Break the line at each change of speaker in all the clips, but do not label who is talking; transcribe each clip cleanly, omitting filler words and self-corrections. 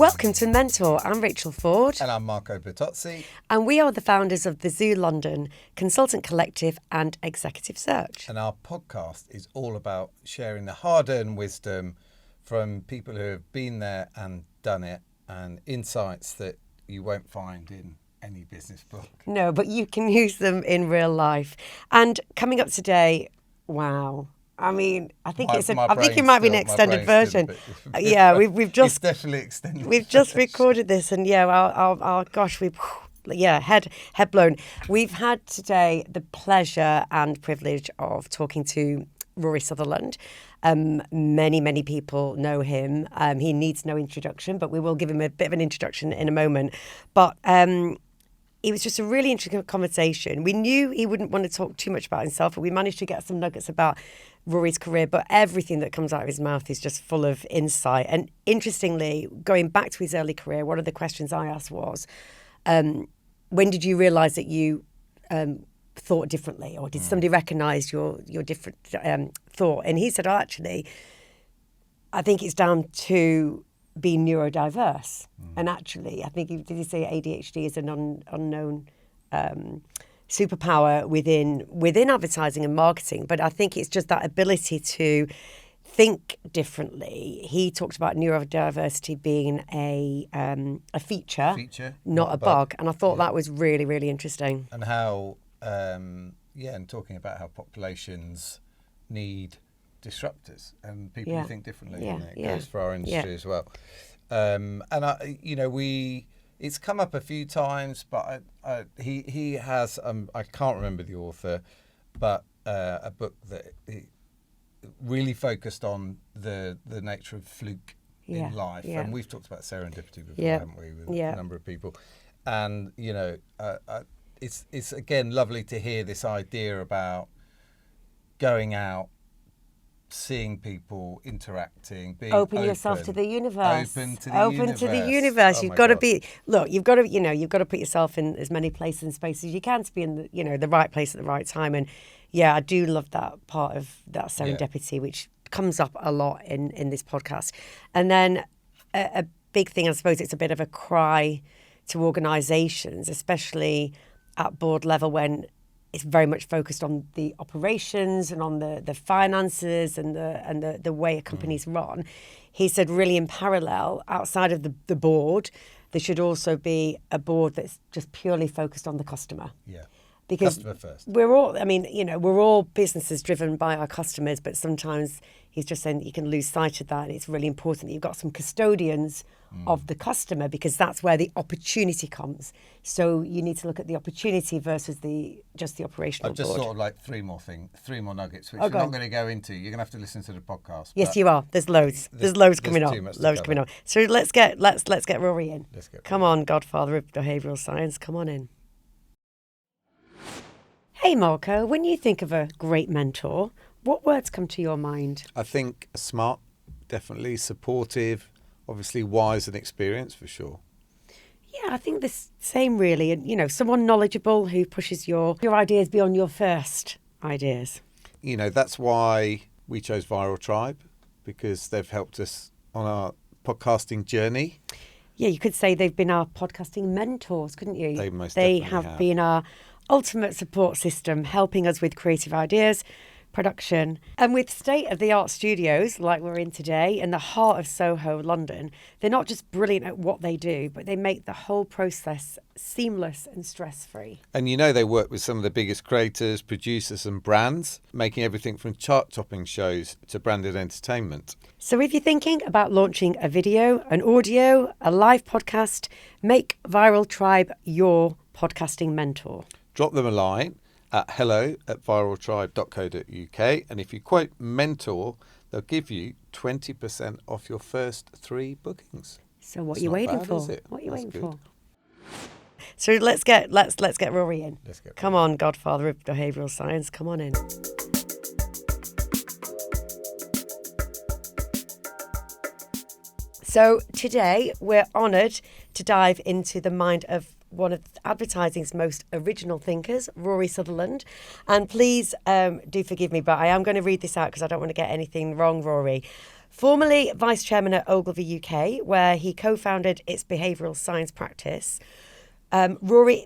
Welcome to Mentor. I'm Rachel Ford.
And I'm Marco Bertozzi.
And we are the founders of TheZoo.London, consultant collective and executive search.
And our podcast is all about sharing the hard-earned wisdom from people who have been there and done it, and insights that you won't find in any business book.
No, but you can use them in real life. And coming up today, wow. I mean, I think I think it might be an extended version. Yeah, we've just
it's definitely extended.
We've just recorded this, and yeah, our gosh, head blown. We've had today the pleasure and privilege of talking to Rory Sutherland. Many people know him. He needs no introduction, but we will give him a bit of an introduction in a moment. But it was just a really interesting conversation. We knew he wouldn't want to talk too much about himself, but we managed to get some nuggets about Rory's career. But everything that comes out of his mouth is just full of insight. And interestingly, going back to his early career, one of the questions I asked was, when did you realise that you thought differently, or did somebody recognise your different thought? And he said, actually, I think it's down to being neurodiverse. And actually, I think, did you say ADHD is an unknown superpower within advertising and marketing? But I think it's just that ability to think differently. He talked about neurodiversity being a feature, not a bug. And I thought that was really, really interesting.
And how, and talking about how populations need disruptors and people who think differently. And it goes for our industry as well. It's come up a few times, but he has I can't remember the author, but a book that really focused on the nature of fluke in life, and we've talked about serendipity before, haven't we, with a number of people, and it's again lovely to hear this idea about going out, seeing people, interacting, being
open yourself to the universe.
Open to the universe.
You've got to put yourself in as many places and spaces as you can to be in the right place at the right time. And I do love that part of that serendipity, which comes up a lot in this podcast. And then a big thing, I suppose, it's a bit of a cry to organisations, especially at board level, when it's very much focused on the operations and on the finances and the way a company's run. He said, really, in parallel, outside of the board, there should also be a board that's just purely focused on the customer.
Yeah.
Because
customer first.
We're all businesses driven by our customers, but sometimes he's just saying that you can lose sight of that, and it's really important that you've got some custodians of the customer, because that's where the opportunity comes. So you need to look at the opportunity versus just the operational
I've just
board.
sort of like three more nuggets, which we're not going to go into. You're going to have to listen to the podcast.
Yes, you are. There's loads. There's loads coming up. Loads coming up. So let's get Rory in. Come on, Godfather of behavioural science. Come on in. Hey, Marco, when you think of a great mentor, what words come to your mind?
I think smart, definitely, supportive, obviously wise and experienced for sure.
Yeah, I think the same really. And, someone knowledgeable who pushes your ideas beyond your first ideas.
That's why we chose Viral Tribe, because they've helped us on our podcasting journey.
Yeah, you could say they've been our podcasting mentors, couldn't you?
They most definitely
have been our ultimate support system, helping us with creative ideas, production. And with state-of-the-art studios like we're in today in the heart of Soho, London, they're not just brilliant at what they do, but they make the whole process seamless and stress-free.
And they work with some of the biggest creators, producers and brands, making everything from chart-topping shows to branded entertainment.
So if you're thinking about launching a video, an audio, a live podcast, make Viral Tribe your podcasting mentor.
Drop them a line at hello@viraltribe.co.uk, and if you quote mentor, they'll give you 20% off your first 3 bookings.
So what are you waiting for? What are you waiting for? So let's get Rory in. Come on, Godfather of behavioural science, come on in. So today we're honoured to dive into the mind of one of advertising's most original thinkers, Rory Sutherland. And please do forgive me, but I am going to read this out because I don't want to get anything wrong, Rory. Formerly Vice Chairman at Ogilvy UK, where he co-founded its behavioural science practice, Rory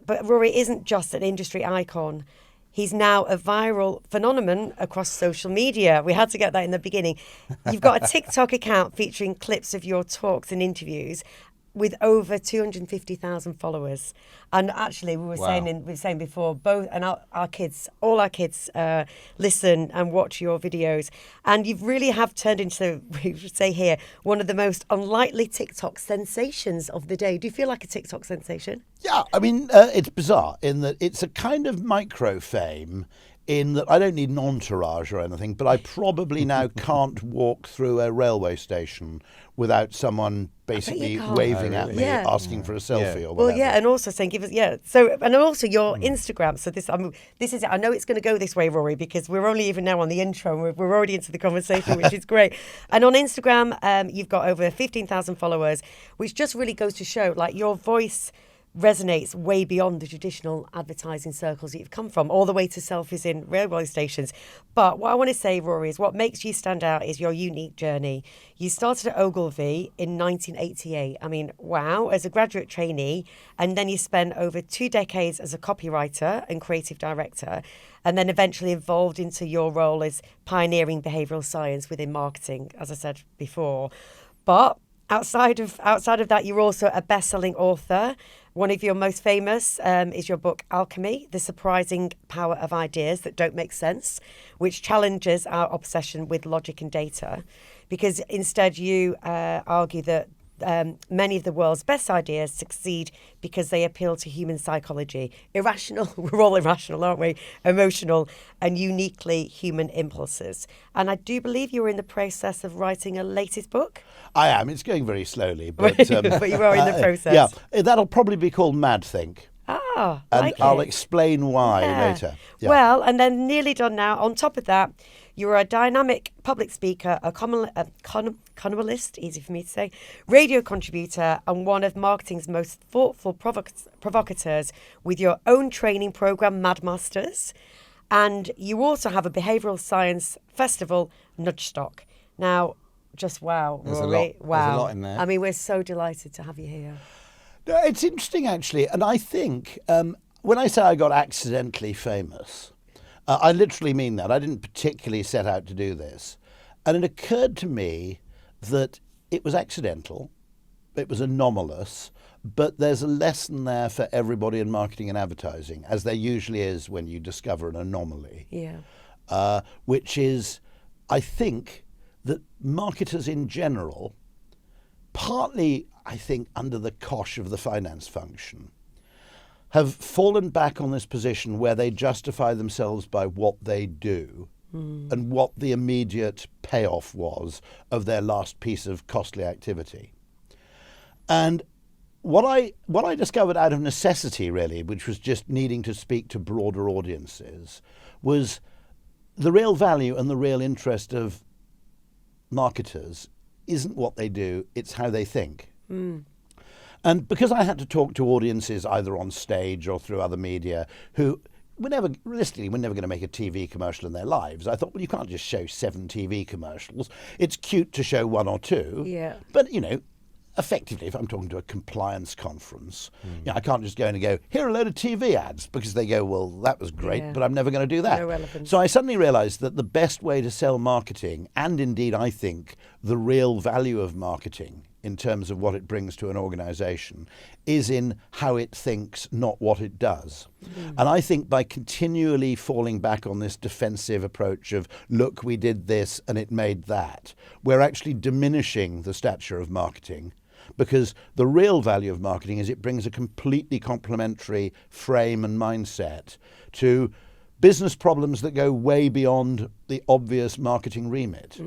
isn't just an industry icon. He's now a viral phenomenon across social media. We had to get that in the beginning. You've got a TikTok account featuring clips of your talks and interviews with over 250,000 followers. And actually, we were saying before, both and all our kids listen and watch your videos. And you really have turned into, we should say here, one of the most unlikely TikTok sensations of the day. Do you feel like a TikTok sensation?
Yeah, I mean, it's bizarre in that it's a kind of micro fame in that I don't need an entourage or anything, but I probably now can't walk through a railway station without someone basically waving at me, asking for a selfie or whatever.
Well, yeah, and also saying, give us, So, and also your Instagram. So this is it. I know it's going to go this way, Rory, because we're only even now on the intro and we're already into the conversation, which is great. And on Instagram, you've got over 15,000 followers, which just really goes to show, like, your voice resonates way beyond the traditional advertising circles that you've come from, all the way to selfies in railway stations. But what I want to say, Rory, is what makes you stand out is your unique journey. You started at Ogilvy in 1988. I mean, wow, as a graduate trainee, and then you spent over 2 decades as a copywriter and creative director, and then eventually evolved into your role as pioneering behavioural science within marketing, as I said before. But outside of that, you're also a best-selling author. One of your most famous is your book, Alchemy, The Surprising Power of Ideas That Don't Make Sense, which challenges our obsession with logic and data, because instead you argue that many of the world's best ideas succeed because they appeal to human psychology. Irrational, we're all irrational, aren't we? Emotional and uniquely human impulses. And I do believe you're in the process of writing a latest book.
I am. It's going very slowly, but
but you are in the process.
Yeah, that'll probably be called Mad Think.
Ah,
and
like
I'll
it.
explain why later. Yeah.
Well, and then nearly done now. On top of that, you're a dynamic public speaker, a economist, easy for me to say, radio contributor, and one of marketing's most thoughtful provocateurs with your own training program, Mad Masters. And you also have a behavioural science festival, Nudgestock. Now, just wow,
There's
Rory. Wow.
There's a lot in there.
I mean, we're so delighted to have you here.
No, it's interesting, actually. And I think when I say I got accidentally famous, I literally mean that. I didn't particularly set out to do this. And it occurred to me that it was accidental, it was anomalous, but there's a lesson there for everybody in marketing and advertising, as there usually is when you discover an anomaly.
Yeah.
Which is, I think, that marketers in general, partly, I think, under the cosh of the finance function, have fallen back on this position where they justify themselves by what they do and what the immediate payoff was of their last piece of costly activity. And what I discovered out of necessity, really, which was just needing to speak to broader audiences, was the real value and the real interest of marketers isn't what they do, it's how they think. And because I had to talk to audiences either on stage or through other media who realistically were never going to make a TV commercial in their lives, I thought, well, you can't just show 7 TV commercials. It's cute to show 1 or 2.
Yeah.
But, effectively, if I'm talking to a compliance conference, I can't just go and here are a load of TV ads, because they go, well, that was great, but I'm never going to do that.
No relevance.
So I suddenly realised that the best way to sell marketing, and indeed I think the real value of marketing in terms of what it brings to an organisation, is in how it thinks, not what it does. And I think by continually falling back on this defensive approach of, look, we did this and it made that, we're actually diminishing the stature of marketing. Because the real value of marketing is it brings a completely complementary frame and mindset to business problems that go way beyond the obvious marketing remit.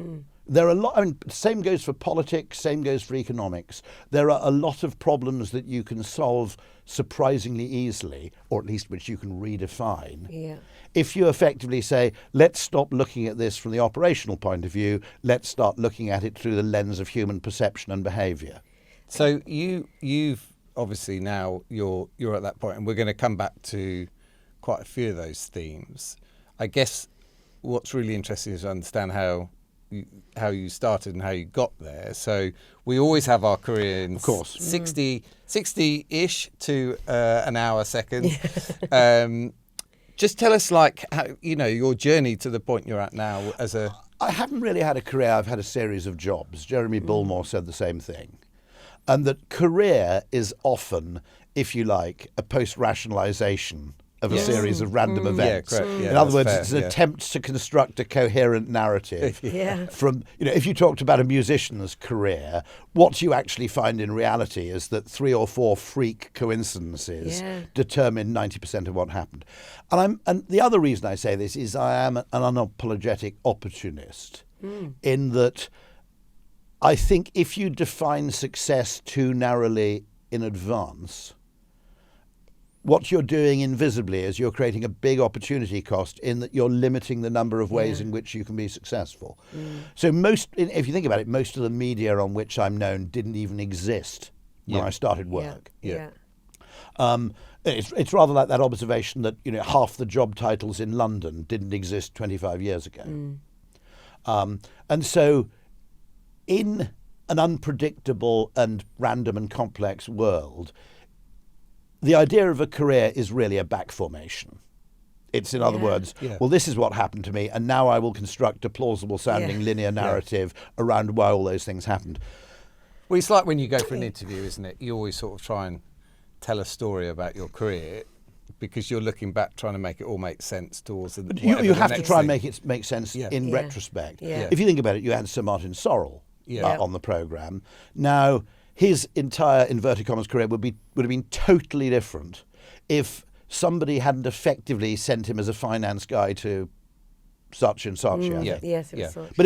There are a lot, same goes for politics, same goes for economics. There are a lot of problems that you can solve surprisingly easily, or at least which you can redefine. If you effectively say, let's stop looking at this from the operational point of view, let's start looking at it through the lens of human perception and behaviour.
So you've obviously now you're at that point, and we're going to come back to quite a few of those themes. I guess what's really interesting is to understand how you started and how you got there. So we always have our career in,
of course,
60-ish to an hour second. Just tell us, like, how, your journey to the point you're at now as a...
I haven't really had a career. I've had a series of jobs. Jeremy Bullmore said the same thing. And that career is often, if you like, a post-rationalisation of a series of random events.
Yeah, correct. Yeah,
in other words,
fair.
it's an attempt to construct a coherent narrative.
Yeah.
From, if you talked about a musician's career, what you actually find in reality is that 3 or 4 freak coincidences determine 90% of what happened. And the other reason I say this is I am an unapologetic opportunist in that I think if you define success too narrowly in advance, what you're doing invisibly is you're creating a big opportunity cost in that you're limiting the number of ways in which you can be successful. So if you think about it, most of the media on which I'm known didn't even exist when I started work. It's rather like that observation that half the job titles in London didn't exist 25 years ago. And so in an unpredictable and random and complex world, the idea of a career is really a back formation. It's, in other words, well, this is what happened to me, and now I will construct a plausible sounding linear narrative around why all those things happened.
Well, it's like when you go for an interview, isn't it? You always sort of try and tell a story about your career because you're looking back trying to make it all make sense towards the
you have to try and make it make sense in retrospect. If you think about it, you had Sir Martin Sorrell on the programme. Now, his entire, inverted commas, career would have been totally different if somebody hadn't effectively sent him as a finance guy to such and such.
Yes, it was such.
But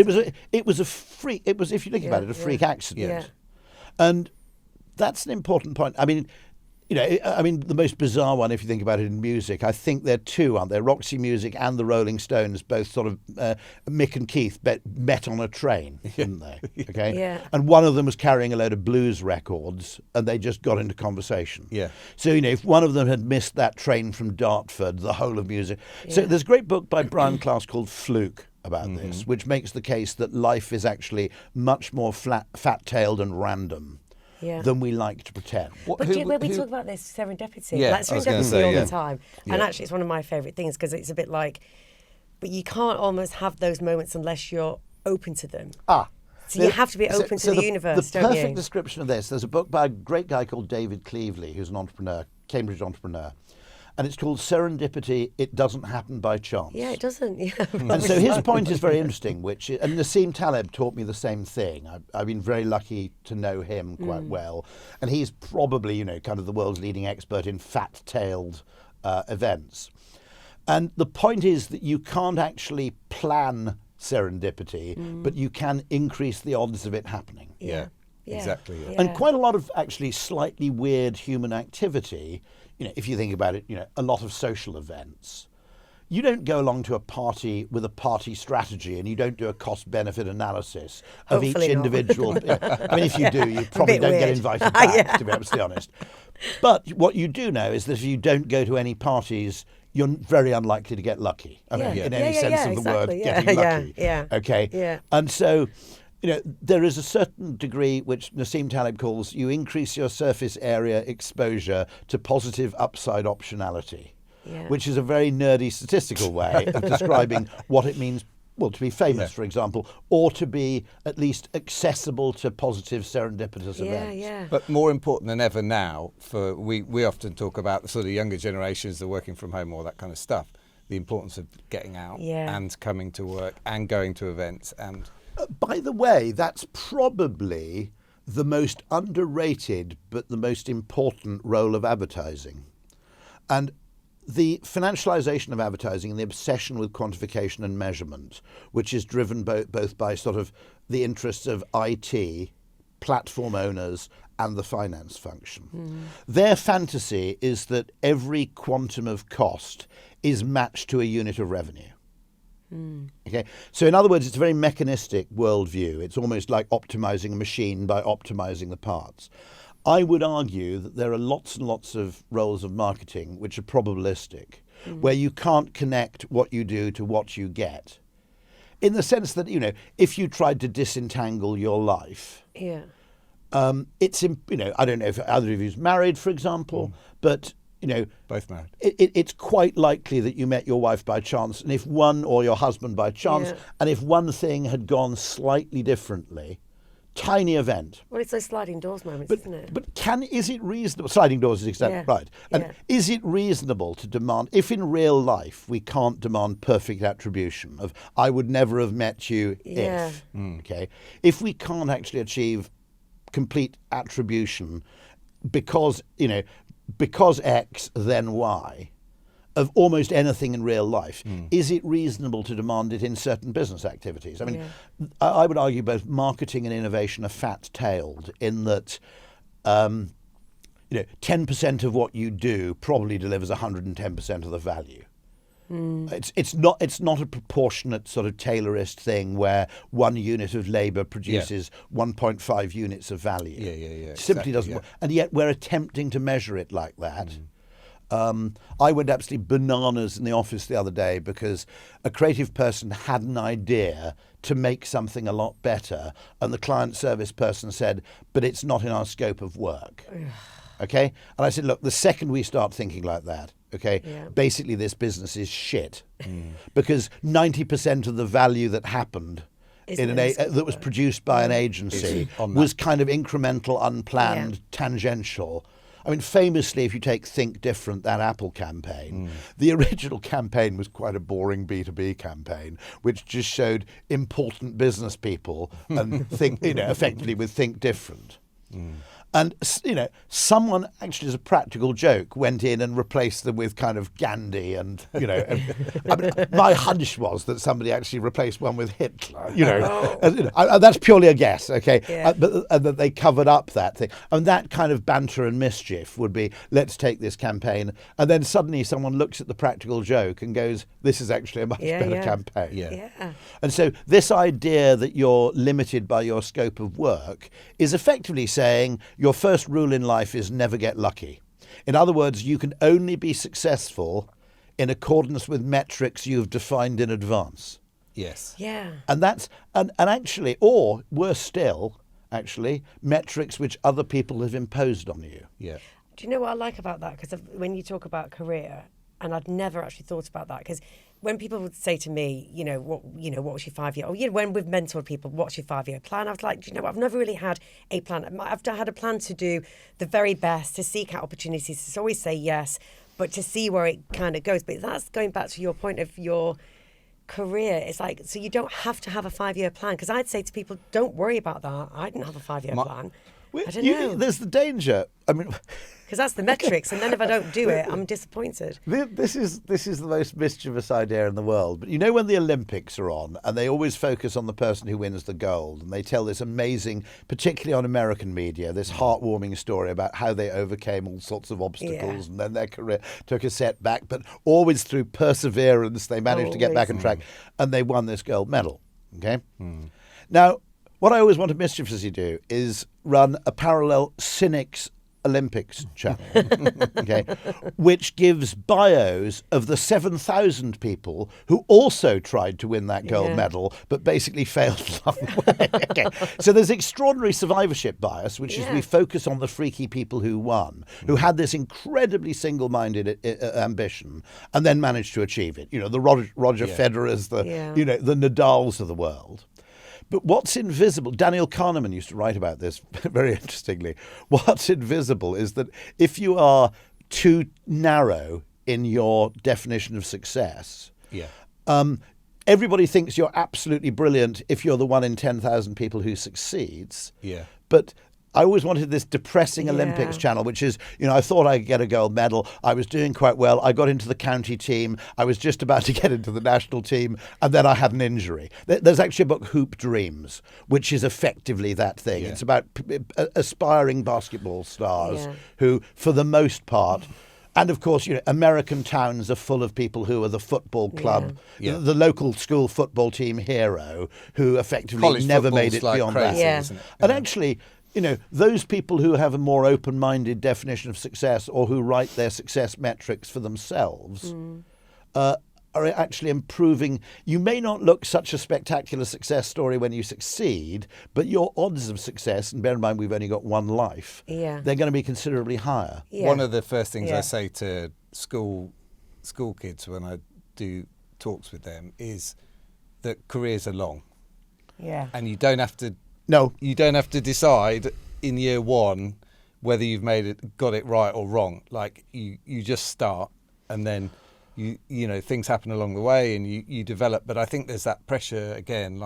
it was a freak. It was, if you think about it, a freak accident. And that's an important point. I mean, the most bizarre one, if you think about it in music, I think there are two, aren't there? Roxy Music and the Rolling Stones, both sort of, Mick and Keith met on a train, didn't they? Okay?
Yeah.
And one of them was carrying a load of blues records, and they just got into conversation.
Yeah.
So, if one of them had missed that train from Dartford, the whole of music. So there's a great book by Brian Klaas called Fluke about this, which makes the case that life is actually much more fat-tailed and random than we like to pretend.
But we talk about this serendipity,
serendipity
all the time. And actually it's one of my favourite things because it's a bit like, but you can't almost have those moments unless you're open to them. So you have to be open to the universe, don't you?
The perfect description of this, there's a book by a great guy called David Cleaveley, who's an entrepreneur, Cambridge entrepreneur. And it's called Serendipity, It Doesn't Happen by Chance.
Yeah, it doesn't.
And so his point is very interesting, and Nassim Taleb taught me the same thing. I've been very lucky to know him quite well. And he's probably, kind of the world's leading expert in fat-tailed events. And the point is that you can't actually plan serendipity, but you can increase the odds of it happening.
Yeah. Exactly. Yeah.
And quite a lot of actually slightly weird human activity, if you think about it, a lot of social events. You don't go along to a party with a party strategy and you don't do a cost-benefit analysis of
Hopefully
each individual. I mean, if you do, you probably don't get invited back, to be absolutely honest. But what you do know is that if you don't go to any parties, you're very unlikely to get lucky. I mean, in any sense of the word, getting lucky. Okay?
Yeah.
And so, there is a certain degree which Nassim Taleb calls you increase your surface area exposure to positive upside optionality, which is a very nerdy statistical way of describing what it means, well, to be famous, for example, or to be at least accessible to positive serendipitous events.
Yeah.
But more important than ever now, we often talk about the sort of younger generations, the working from home, all that kind of stuff, the importance of getting out and coming to work and going to events and...
By the way, that's probably the most underrated but the most important role of advertising. And the financialization of advertising and the obsession with quantification and measurement, which is driven both by sort of the interests of IT, platform owners, and the finance function. Their fantasy is that every quantum of cost is matched to a unit of revenue. Okay, so in other words, it's a very mechanistic worldview. It's almost like optimizing a machine by optimizing the parts. I would argue that there are lots and lots of roles of marketing which are probabilistic, where you can't connect what you do to what you get. In the sense that, if you tried to disentangle your life,
Yeah.
it's, I don't know if either of you's married, for example, but,
Both married.
it's quite likely that you met your wife by chance, and if one, or your husband by chance,
Yeah.
and if one thing had gone slightly differently, tiny event.
Well, it's those sliding doors moments, isn't it?
But is it reasonable? Sliding doors is exactly
Yeah.
right. And
Yeah.
is it reasonable to demand, if in real life we can't demand perfect attribution of I would never have met you
Yeah.
if, okay, if we can't actually achieve complete attribution because X then Y of almost anything in real life, is it reasonable to demand it in certain business activities? I mean, I would argue both marketing and innovation are fat-tailed in that 10% of what you do probably delivers 110% of the value. It's not a proportionate sort of Taylorist thing where 1 unit of labour produces 1.5 units of value.
Yeah.
It simply
Exactly,
doesn't work. And yet we're attempting to measure it like that. I went absolutely bananas in the office the other day because a creative person had an idea to make something a lot better, and the client service person said, but it's not in our scope of work. Okay? And I said, look, the second we start thinking like that, okay, basically this business is shit. Because 90% of the value that happened that was produced by an agency was kind of incremental, unplanned, tangential. I mean, famously, if you take Think Different, that Apple campaign, the original campaign was quite a boring B2B campaign, which just showed important business people and think, effectively with Think Different. And, someone actually, as a practical joke, went in and replaced them with kind of Gandhi and, I mean, my hunch was that somebody actually replaced one with Hitler, that's purely a guess, okay?
Yeah.
But that they covered up that thing. And that kind of banter and mischief would be, let's take this campaign. And then suddenly someone looks at the practical joke and goes, this is actually a much better campaign.
Yeah.
And so this idea that you're limited by your scope of work is effectively saying your first rule in life is never get lucky. In other words, you can only be successful in accordance with metrics you've defined in advance.
Yes.
Yeah.
And that's and actually, or worse still, actually, metrics which other people have imposed on you.
Yeah.
Do you know what I like about that? Because when you talk about career, and I'd never actually thought about that, because when people would say to me, what was your 5-year? Or when we've mentored people, what's your 5-year plan? I was like, I've never really had a plan. I've had a plan to do the very best, to seek out opportunities, to always say yes, but to see where it kind of goes. But that's going back to your point of your career. It's like, so you don't have to have a 5-year plan. Because I'd say to people, don't worry about that. I didn't have a 5-year plan. I don't know.
There's the danger. I mean,
because that's the metrics, and then if I don't do it, I'm disappointed.
This is the most mischievous idea in the world. But when the Olympics are on, and they always focus on the person who wins the gold, and they tell this amazing, particularly on American media, this heartwarming story about how they overcame all sorts of obstacles, and then their career took a setback, but always through perseverance they managed to get back on track, and they won this gold medal. Okay, now what I always wanted mischievously to do is run a parallel cynics Olympics channel, okay, which gives bios of the 7,000 people who also tried to win that gold medal, but basically failed along the way. Okay. So there's extraordinary survivorship bias, which is we focus on the freaky people who won, who had this incredibly single-minded ambition, and then managed to achieve it. The Roger Federers, the Nadals of the world. But what's invisible, Daniel Kahneman used to write about this very interestingly. What's invisible is that if you are too narrow in your definition of success, everybody thinks you're absolutely brilliant if you're the one in 10,000 people who succeeds.
Yeah.
But I always wanted this depressing Olympics channel, which is, I thought I'd get a gold medal. I was doing quite well. I got into the county team. I was just about to get into the national team. And then I had an injury. There's actually a book, Hoop Dreams, which is effectively that thing. Yeah. It's about aspiring basketball stars who, for the most part, and of course, American towns are full of people who are the football club, the local school football team hero, who effectively never made it beyond that.
Isn't it?
And actually, those people who have a more open-minded definition of success or who write their success metrics for themselves are actually improving. You may not look such a spectacular success story when you succeed, but your odds of success, and bear in mind we've only got one life, they're going to be considerably higher.
Yeah.
One of the first things I say to school kids when I do talks with them is that careers are long.
Yeah.
And you don't have to decide in year one whether you've got it right or wrong. Like you just start, and then things happen along the way and you develop. But I think there's that pressure again,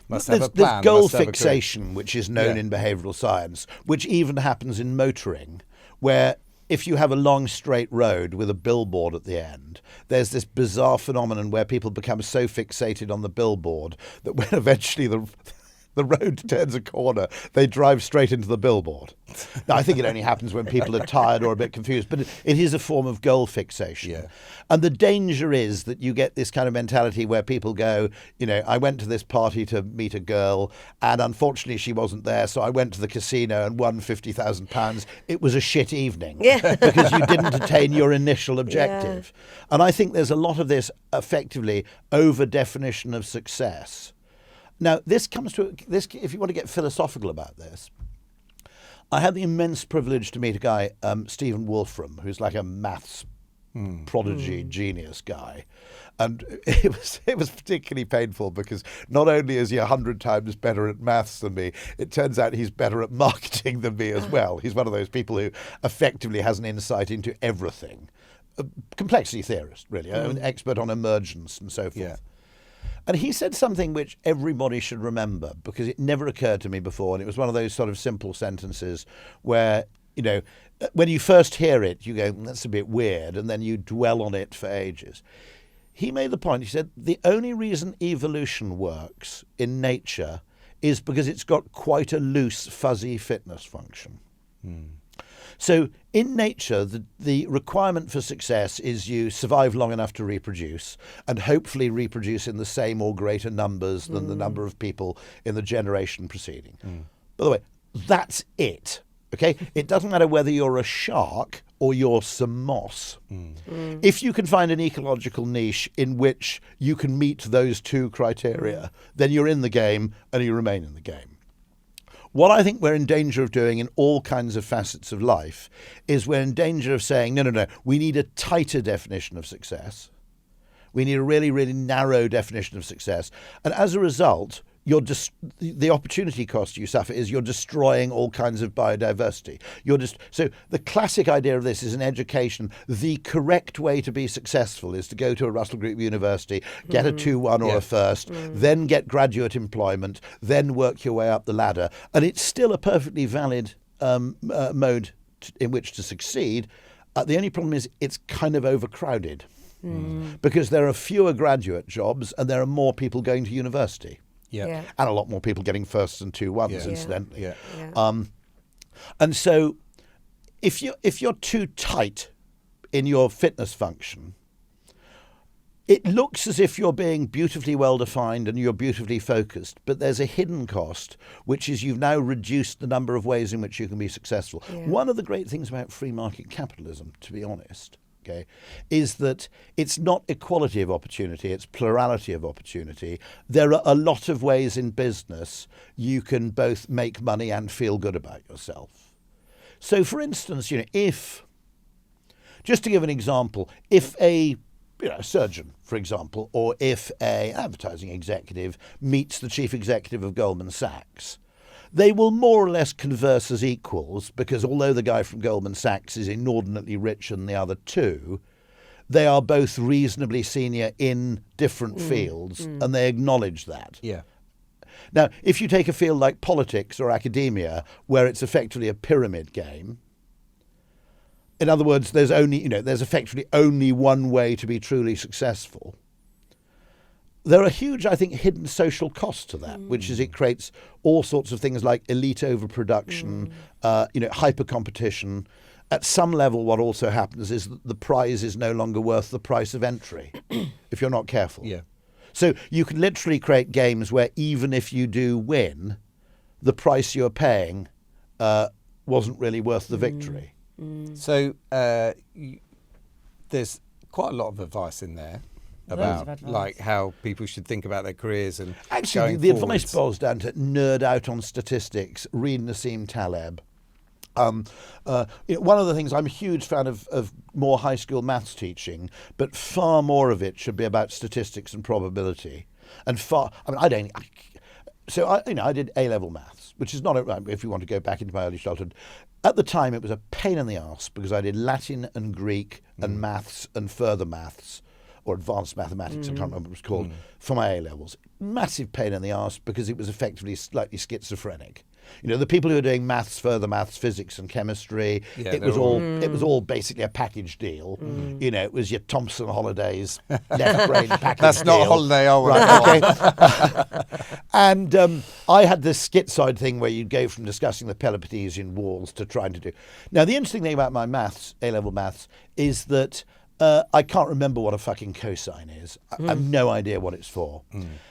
must have a plan.
There's goal
must have a career.
fixation, which is known in behavioural science, which even happens in motoring, where if you have a long straight road with a billboard at the end, there's this bizarre phenomenon where people become so fixated on the billboard that when eventually the road turns a corner, they drive straight into the billboard. Now, I think it only happens when people are tired or a bit confused, but it is a form of goal fixation.
Yeah.
And the danger is that you get this kind of mentality where people go, I went to this party to meet a girl, and unfortunately she wasn't there, so I went to the casino and won £50,000. It was a shit evening because you didn't attain your initial objective. Yeah. And I think there's a lot of this effectively over-definition of success. Now, this comes to this. If you want to get philosophical about this, I had the immense privilege to meet a guy, Stephen Wolfram, who's like a maths prodigy genius guy, and it was particularly painful because not only is he 100 times better at maths than me, it turns out he's better at marketing than me as well. He's one of those people who effectively has an insight into everything, a complexity theorist, really, an expert on emergence and so forth.
Yeah.
And he said something which everybody should remember because it never occurred to me before. And it was one of those sort of simple sentences where, when you first hear it, you go, that's a bit weird. And then you dwell on it for ages. He made the point, he said, the only reason evolution works in nature is because it's got quite a loose, fuzzy fitness function. So in nature, the requirement for success is you survive long enough to reproduce and hopefully reproduce in the same or greater numbers than the number of people in the generation preceding. By the way, that's it. Okay? It doesn't matter whether you're a shark or you're some moss. If you can find an ecological niche in which you can meet those two criteria, then you're in the game and you remain in the game. What I think we're in danger of doing in all kinds of facets of life is we're in danger of saying, no, we need a tighter definition of success. We need a really, really narrow definition of success. And as a result, the opportunity cost you suffer is you're destroying all kinds of biodiversity. So the classic idea of this is in education, the correct way to be successful is to go to a Russell Group university, get a 2-1 or a first, then get graduate employment, then work your way up the ladder. And it's still a perfectly valid mode in which to succeed. The only problem is it's kind of overcrowded because there are fewer graduate jobs and there are more people going to university.
Yeah.
And a lot more people getting firsts and 2-1s, incidentally.
Yeah.
And so if you're too tight in your fitness function, it looks as if you're being beautifully well defined and you're beautifully focused, but there's a hidden cost, which is you've now reduced the number of ways in which you can be successful. Yeah. One of the great things about free market capitalism, to be honest, is that it's not equality of opportunity, it's plurality of opportunity. There are a lot of ways in business you can both make money and feel good about yourself. So, for instance, just to give an example, if a surgeon, for example, or if an advertising executive meets the chief executive of Goldman Sachs, they will more or less converse as equals because although the guy from Goldman Sachs is inordinately richer than the other two, they are both reasonably senior in different fields and they acknowledge that.
Yeah.
Now, if you take a field like politics or academia where it's effectively a pyramid game, in other words, there's effectively only one way to be truly successful. There are huge, I think, hidden social costs to that, which is it creates all sorts of things like elite overproduction, hyper competition. At some level, what also happens is that the prize is no longer worth the price of entry if you're not careful.
Yeah.
So you can literally create games where even if you do win, the price you're paying wasn't really worth the victory.
So there's quite a lot of advice in there about like how people should think about their careers and
Actually,
going
the
forwards.
advice boils down to nerd out on statistics, read Nassim Taleb. One of the things, I'm a huge fan of more high school maths teaching, but far more of it should be about statistics and probability. And I did A-level maths, which is not, if you want to go back into my early childhood. At the time, it was a pain in the arse because I did Latin and Greek and maths and further maths, or advanced mathematics, I can't remember what it was called, for my A-levels. Massive pain in the arse because it was effectively slightly schizophrenic. You know, the people who are doing maths, further maths, physics and chemistry, it was all basically a package deal. You know, it was your Thompson holidays, left brain package
That's not
deal.
a holiday, oh,
Right, okay. And I had this schizoid thing where you'd go from discussing the Peloponnesian Wars to trying to do... Now, the interesting thing about my maths, A-level maths, is that I can't remember what a fucking cosine is. I have no idea what it's for.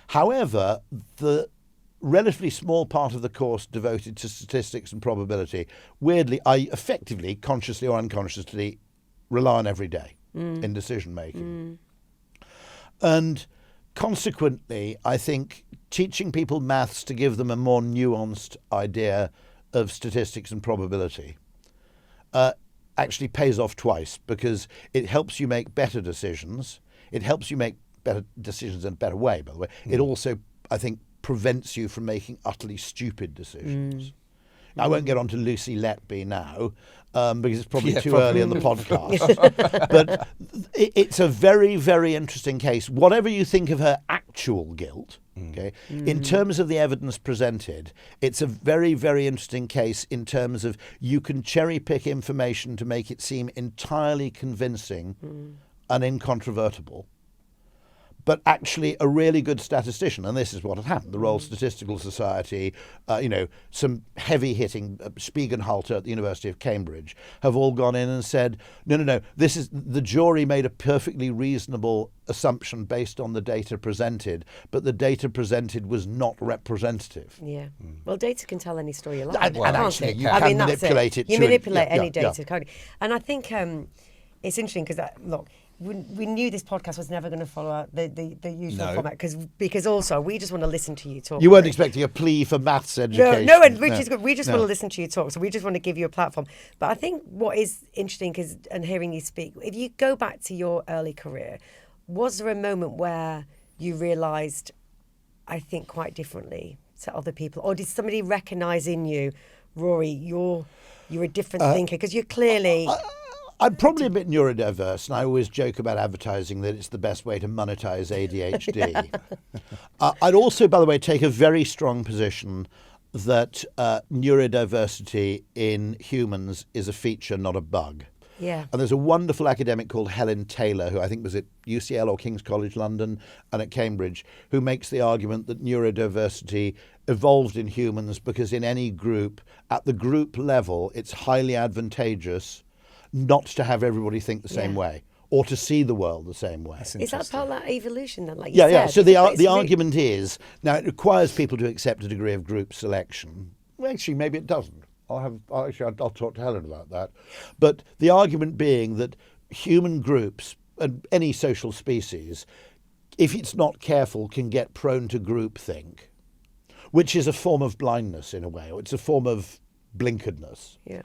However, the relatively small part of the course devoted to statistics and probability, weirdly, I effectively, consciously or unconsciously, rely on every day in decision making. And consequently, I think teaching people maths to give them a more nuanced idea of statistics and probability actually pays off twice, because it helps you make better decisions. It helps you make better decisions in a better way, by the way. It also, I think, prevents you from making utterly stupid decisions. I won't get on to Lucy Letby now, because it's probably too early in the podcast. But it's a very, very interesting case. Whatever you think of her actual guilt, okay, in terms of the evidence presented, it's a very, very interesting case in terms of you can cherry pick information to make it seem entirely convincing and incontrovertible. But actually a really good statistician, and this is what had happened. The Royal Statistical Society, some heavy-hitting Spiegelhalter at the University of Cambridge have all gone in and said, no, the jury made a perfectly reasonable assumption based on the data presented, but the data presented was not representative.
Yeah. Well, data can tell any story you like.
And actually, you
I
can
mean,
manipulate it.
You manipulate any data,
Yeah.
can't you? And I think it's interesting because, look, we knew this podcast was never going to follow out the usual format because also we just want to listen to you talk.
You weren't expecting a plea for maths education.
No, and we just want to listen to you talk. So we just want to give you a platform. But I think what is interesting and hearing you speak, if you go back to your early career, was there a moment where you realised, I think, quite differently to other people, or did somebody recognise in you, Rory, you're a different thinker because you're clearly.
I'm probably a bit neurodiverse, and I always joke about advertising that it's the best way to monetize ADHD. I'd also, by the way, take a very strong position that neurodiversity in humans is a feature, not a bug.
Yeah.
And there's a wonderful academic called Helen Taylor, who I think was at UCL or King's College London and at Cambridge, who makes the argument that neurodiversity evolved in humans because in any group, at the group level, it's highly advantageous not to have everybody think the same way or to see the world the same way.
Is that part of that evolution then? Like you
said?
Yeah.
So the argument is, now it requires people to accept a degree of group selection. Well, actually, maybe it doesn't. I'll talk to Helen about that. But the argument being that human groups and any social species, if it's not careful, can get prone to groupthink, which is a form of blindness in a way, or it's a form of blinkeredness.
Yeah.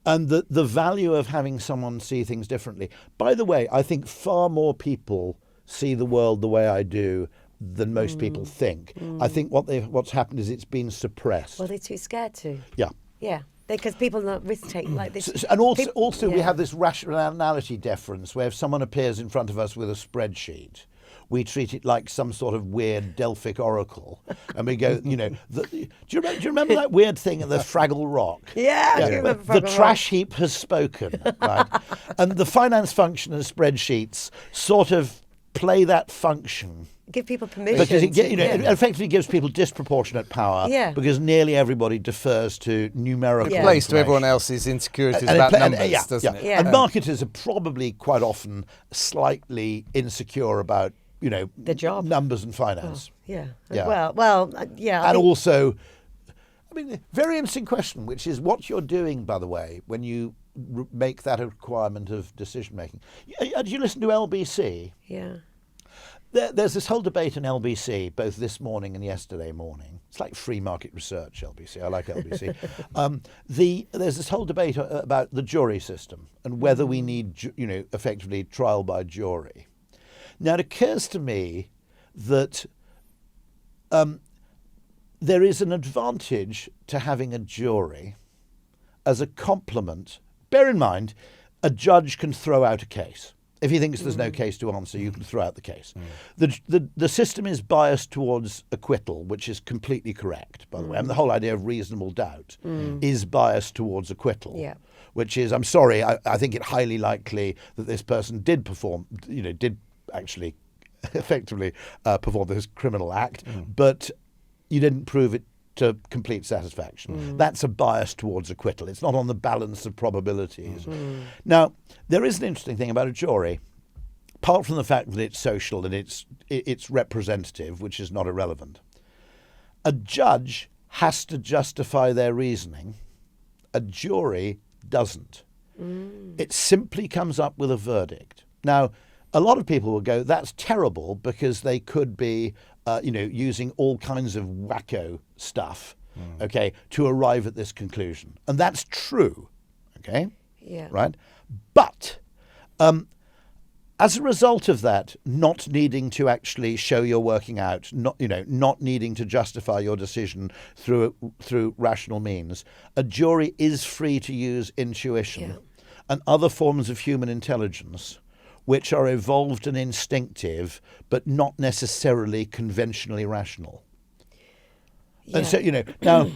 And the value of having someone see things differently. By the way, I think far more people see the world the way I do than most people think. I think what's happened is it's been suppressed.
Well, they're too scared to.
Yeah.
Yeah. Because people not risk take like this.
And also we have this rationality deference where if someone appears in front of us with a spreadsheet, we treat it like some sort of weird Delphic oracle. And we go, do you remember that weird thing in the Fraggle Rock?
Yeah, I do remember Fraggle
The
Rock.
trash heap has spoken, right? And the finance function of spreadsheets sort of play that function.
Give people permission.
Because it effectively gives people disproportionate power.
Yeah.
Because nearly everybody defers to numerical.
It plays to
information.
everyone else's insecurities
And
about numbers,
and
doesn't it?
Yeah.
And marketers are probably quite often slightly insecure about
the job,
numbers and finance.
Yeah.
Yeah.
Well, yeah.
And also, mean, very interesting question, which is what you're doing, by the way, when you make that a requirement of decision making. Did you listen to LBC?
Yeah.
There's this whole debate in LBC, both this morning and yesterday morning. It's like free market research, LBC. I like LBC. There's this whole debate about the jury system and whether we need, effectively trial by jury. Now, it occurs to me that there is an advantage to having a jury as a complement. Bear in mind, a judge can throw out a case. If he thinks there's no case to answer, you can throw out the case. The system is biased towards acquittal, which is completely correct, by the way. And the whole idea of reasonable doubt is biased towards acquittal, which is, I'm sorry, I think it highly likely that this person did actually effectively perform this criminal act, but you didn't prove it to complete satisfaction. That's a bias towards acquittal. It's not on the balance of probabilities. Now, there is an interesting thing about a jury. Apart from the fact that it's social and it's representative, which is not irrelevant, a judge has to justify their reasoning. A jury doesn't. It simply comes up with a verdict. Now, a lot of people will go, that's terrible, because they could be using all kinds of wacko stuff, okay, to arrive at this conclusion. And that's true, okay?
Yeah.
Right? But as a result of that, not needing to actually show you're working out, not needing to justify your decision through rational means, a jury is free to use intuition and other forms of human intelligence which are evolved and instinctive, but not necessarily conventionally rational. Yeah. And so, now,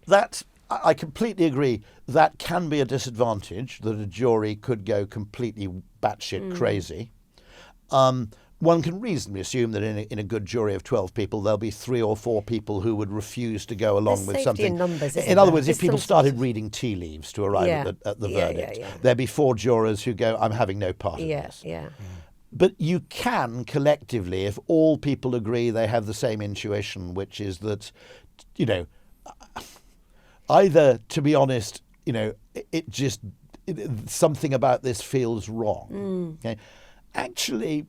that, I completely agree, that can be a disadvantage, that a jury could go completely batshit crazy. One can reasonably assume that in a good jury of 12 people, there'll be 3 or 4 people who would refuse to go along with something.
In numbers,
in other words, if people started reading tea leaves to arrive at the verdict, there'd be 4 jurors who go, I'm having no part in this. Yeah. But you can collectively, if all people agree they have the same intuition, which is that, either, to be honest, something about this feels wrong. Okay? Actually,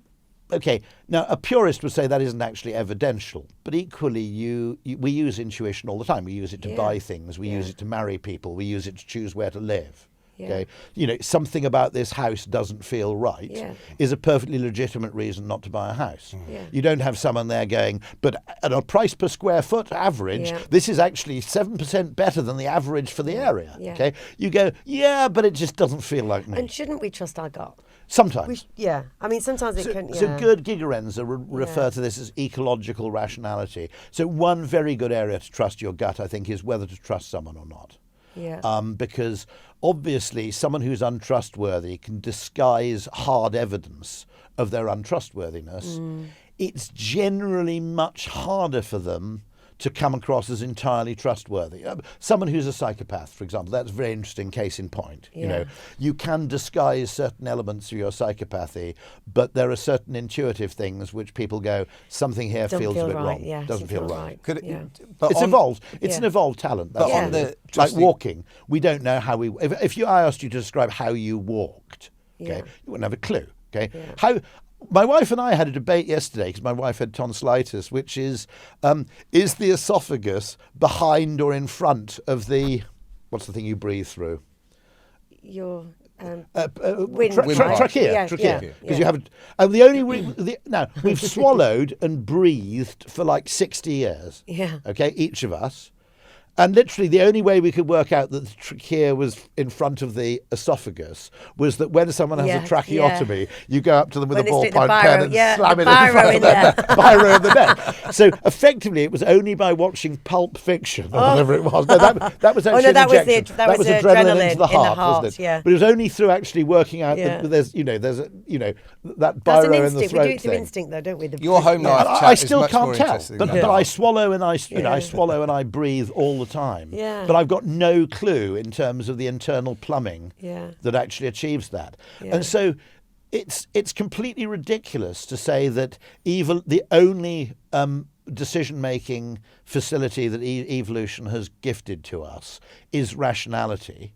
okay, now a purist would say that isn't actually evidential, but equally we use intuition all the time. We use it to buy things, we use it to marry people, we use it to choose where to live. Okay, something about this house doesn't feel right is a perfectly legitimate reason not to buy a house. You don't have someone there going, but at a price per square foot average, this is actually 7% better than the average for the area. Okay, you go, but it just doesn't feel like me.
And shouldn't we trust our gut?
Sometimes.
I mean, sometimes it can.
So Gerd Gigerenzer refer to this as ecological rationality. So one very good area to trust your gut, I think, is whether to trust someone or not. Because obviously someone who's untrustworthy can disguise hard evidence of their untrustworthiness. It's generally much harder for them to come across as entirely trustworthy. Someone who's a psychopath, for example, that's a very interesting case in point. You can disguise certain elements of your psychopathy, but there are certain intuitive things which people go, something here feels a bit wrong. Doesn't feel right. It's evolved. It's an evolved talent. That's like walking. We don't know how we. If I asked you to describe how you walked, you wouldn't have a clue. My wife and I had a debate yesterday because my wife had tonsillitis, which is the esophagus behind or in front of what's the thing you breathe through? Your trachea. Because you haven't. And the only now we've swallowed and breathed for like 60 years. Okay, each of us. And literally the only way we could work out that the trachea was in front of the esophagus was that when someone has a tracheotomy, you go up to them with a ballpoint pen and slam it in front of them. Biro in the neck. So effectively it was only by watching Pulp Fiction or whatever it was. No, that was actually
that was adrenaline
into the heart, wasn't it? But it was only through actually working out that there's that biro in the throat.
We do it through instinct though, don't we?
Your home life
I still can't tell. But I swallow and I swallow and I breathe all the time. But I've got no clue in terms of the internal plumbing that actually achieves that. And so it's completely ridiculous to say that even the only decision-making facility that evolution has gifted to us is rationality,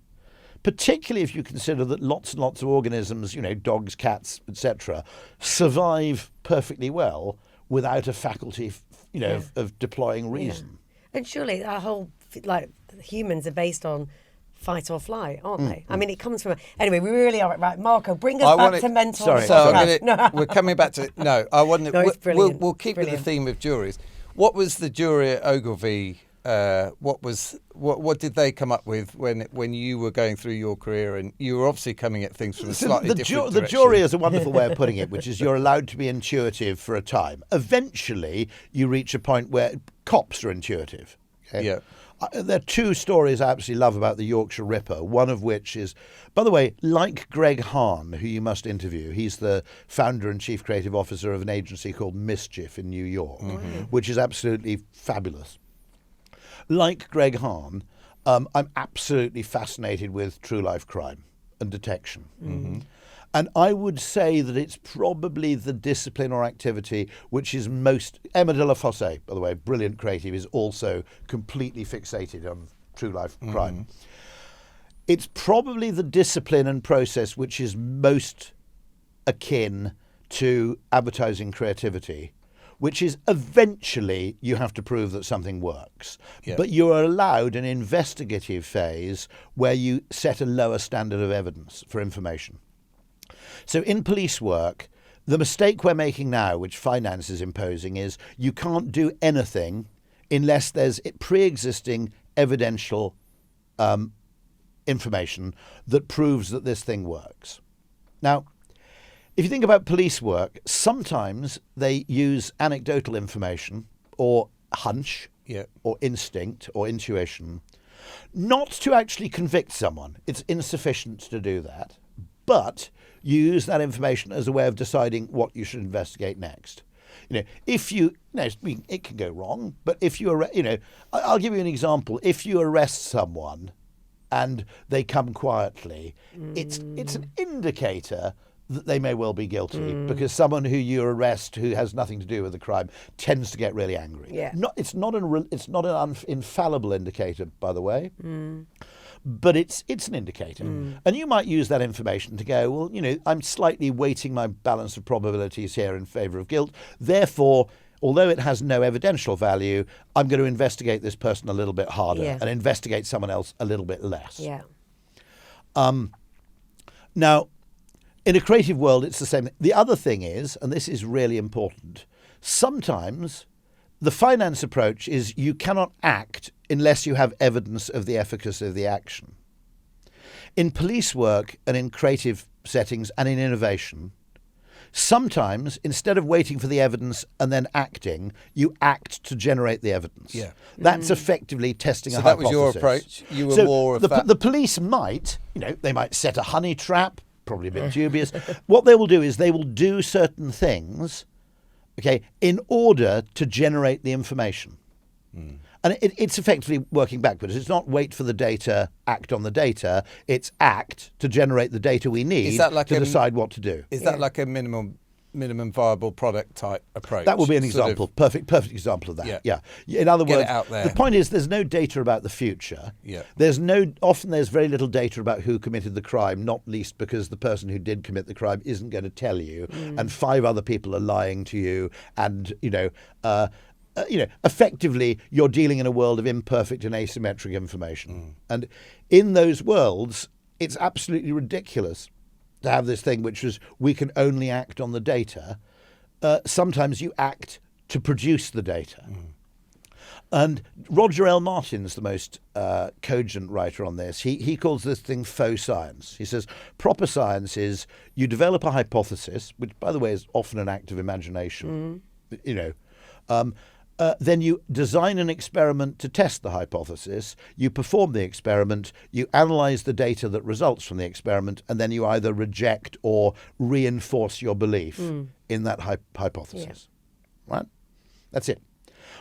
particularly if you consider that lots and lots of organisms, dogs, cats, etc., survive perfectly well without a faculty, of deploying reason.
And surely our whole, humans are based on fight or flight, aren't they? I mean, it comes from... Anyway, we really are... Right, Marco, bring us back to mental...
Sorry.
So we're coming back to... No, I want
No, it's brilliant.
We'll keep with the
Brilliant.
theme of juries. What was the jury at Ogilvy? What did they come up with when you were going through your career, and you were obviously coming at things from a slightly different
The
direction?
jury is a wonderful way of putting it, which is you're allowed to be intuitive for a time. Eventually, you reach a point where cops are intuitive. Okay?
Yeah.
There are two stories I absolutely love about the Yorkshire Ripper, one of which is, by the way, like Greg Hahn, who you must interview. He's the founder and chief creative officer of an agency called Mischief in New York, which is absolutely fabulous. Like Greg Hahn, I'm absolutely fascinated with true life crime and detection. Mm-hmm. And I would say that it's probably the discipline or activity which is most... Emma de la Fosse, by the way, brilliant creative, is also completely fixated on true life crime. It's probably the discipline and process which is most akin to advertising creativity, which is eventually you have to prove that something works.
Yeah.
But you are allowed an investigative phase where you set a lower standard of evidence for information. So in police work, the mistake we're making now, which finance is imposing, is you can't do anything unless there's pre-existing evidential information that proves that this thing works. Now, if you think about police work, sometimes they use anecdotal information or hunch or instinct or intuition, not to actually convict someone. It's insufficient to do that. But you use that information as a way of deciding what you should investigate next. If you, it can go wrong, but if you, I'll give you an example. If you arrest someone and they come quietly, it's an indicator that they may well be guilty, because someone who you arrest who has nothing to do with the crime tends to get really angry.
Yeah.
It's not an infallible indicator, by the way. But it's an indicator. And you might use that information to go, well, I'm slightly weighting my balance of probabilities here in favour of guilt. Therefore, although it has no evidential value, I'm going to investigate this person a little bit harder and investigate someone else a little bit less.
Yeah.
Now, in a creative world, it's the same. The other thing is, and this is really important, sometimes the finance approach is you cannot act unless you have evidence of the efficacy of the action. In police work and in creative settings and in innovation, sometimes instead of waiting for the evidence and then acting, you act to generate the evidence.
Yeah.
That's effectively testing a
So
hypothesis.
that was your approach. You were more of that.
The police might, they might set a honey trap, probably a bit dubious. What they will do is they will do certain things, in order to generate the information. And it's effectively working backwards. It's not wait for the data, act on the data. It's act to generate the data we need to decide what to do.
Is that like a minimum viable product type approach?
That would be an example, perfect example of that. Yeah. In other words,
it out there.
The point is there's no data about the future.
Yeah.
Often there's very little data about who committed the crime, not least because the person who did commit the crime isn't going to tell you, and 5 other people are lying to you, and effectively you're dealing in a world of imperfect and asymmetric information. And in those worlds, it's absolutely ridiculous to have this thing which is we can only act on the data. Sometimes you act to produce the data. And Roger L. Martin's the most cogent writer on this. He calls this thing faux science. He says proper science is you develop a hypothesis, which, by the way, is often an act of imagination, then you design an experiment to test the hypothesis, you perform the experiment, you analyse the data that results from the experiment, and then you either reject or reinforce your belief in that hypothesis. Right? That's it.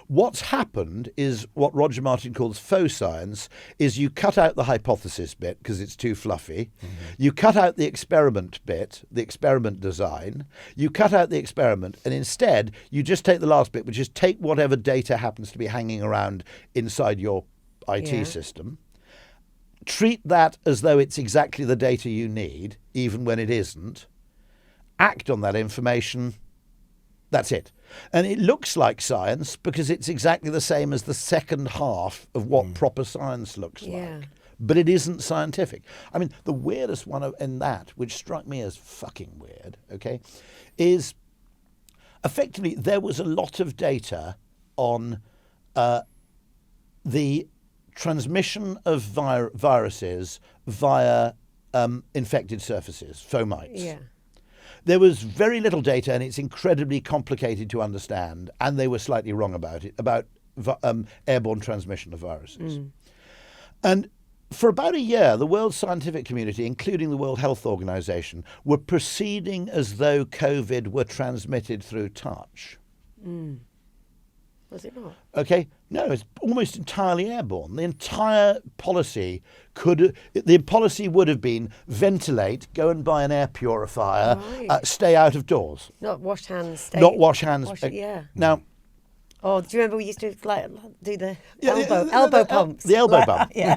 What's happened is what Roger Martin calls faux science, is you cut out the hypothesis bit because it's too fluffy. You cut out the experiment bit, the experiment design. You cut out the experiment, and instead you just take the last bit, which is take whatever data happens to be hanging around inside your IT system. Treat that as though it's exactly the data you need, even when it isn't. Act on that information. That's it. And it looks like science because it's exactly the same as the second half of what proper science looks like. But it isn't scientific. I mean, the weirdest one in that, which struck me as fucking weird, okay, is effectively there was a lot of data on the transmission of viruses via infected surfaces, fomites.
Yeah.
There was very little data, and it's incredibly complicated to understand, and they were slightly wrong about it, about airborne transmission of viruses. And for about a year, the world scientific community, including the World Health Organization, were proceeding as though COVID were transmitted through touch.
Was it not?
Okay, no, it's almost entirely airborne. The entire policy would have been ventilate, go and buy an air purifier, stay out of doors.
Not wash hands.
Not wash hands. Now,
oh, do you remember we used to do the elbow pumps?
The elbow bump.
Yeah.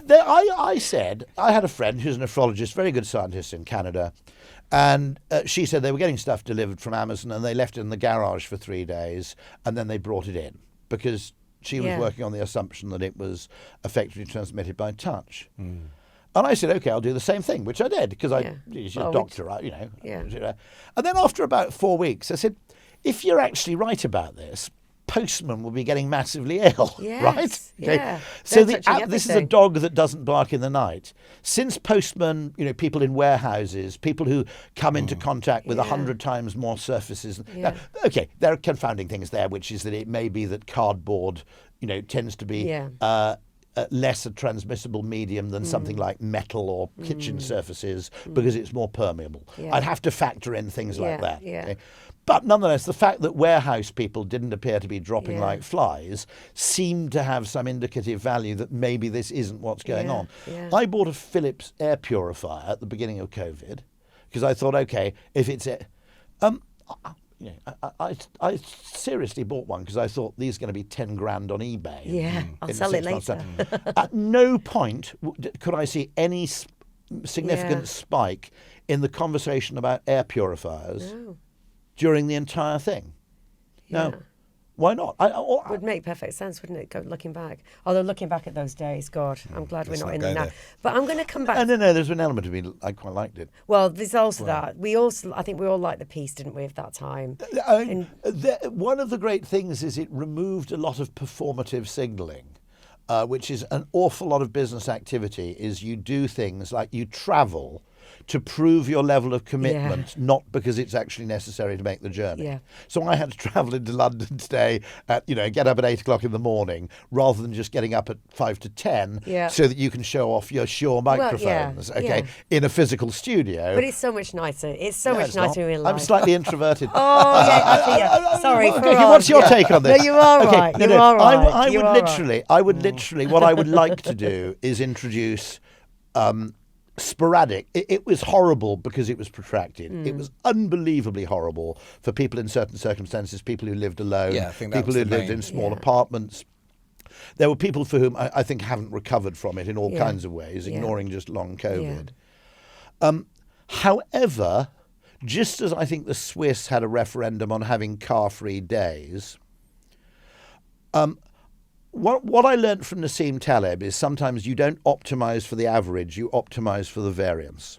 Now, I said, I had a friend who's a nephrologist, very good scientist in Canada, and she said they were getting stuff delivered from Amazon and they left it in the garage for 3 days and then they brought it in because she was working on the assumption that it was effectively transmitted by touch. And I said, okay, I'll do the same thing, which I did because she's a doctor, right? And then after about 4 weeks, I said, if you're actually right about this, postman will be getting massively ill, right?
Yeah.
So this is a dog that doesn't bark in the night. Since postmen, people in warehouses, people who come into contact with 100 times more surfaces. Now, okay, there are confounding things there, which is that it may be that cardboard, tends to be less a transmissible medium than something like metal or kitchen surfaces because it's more permeable. I'd have to factor in things like that. Okay? But nonetheless, the fact that warehouse people didn't appear to be dropping like flies seemed to have some indicative value that maybe this isn't what's going on. I bought a Philips air purifier at the beginning of COVID because I thought, okay, if it's I seriously bought one because I thought these are going to be 10 grand on eBay.
I'll sell it later.
At no point could I see any significant spike in the conversation about air purifiers during the entire thing. Now, why not?
Would make perfect sense, wouldn't it? Looking back, although looking back at those days, God, I'm glad we're not in them now. But I'm going to come back.
No. There's an element of me I quite liked it.
Well, there's also that I think we all liked the piece, didn't we, at that time?
One of the great things is it removed a lot of performative signalling, which is an awful lot of business activity. Is you do things like you travel to prove your level of commitment, not because it's actually necessary to make the journey. So I had to travel into London today at, get up at 8 o'clock in the morning rather than just getting up at 5 to 10 so that you can show off your Shure microphones, in a physical studio.
But it's so much nicer. It's so much nicer in real life.
I'm slightly introverted.
Sorry.
What's your take on this?
No, you are right. You are right.
I would literally, what I would like to do is introduce sporadic. It was horrible because it was protracted. It was unbelievably horrible for people in certain circumstances, people who lived alone, people who lived in small apartments. There were people for whom I think haven't recovered from it in all kinds of ways, ignoring just long COVID. However, just as I think the Swiss had a referendum on having car-free days, what I learnt from Nassim Taleb is sometimes you don't optimize for the average, you optimize for the variance.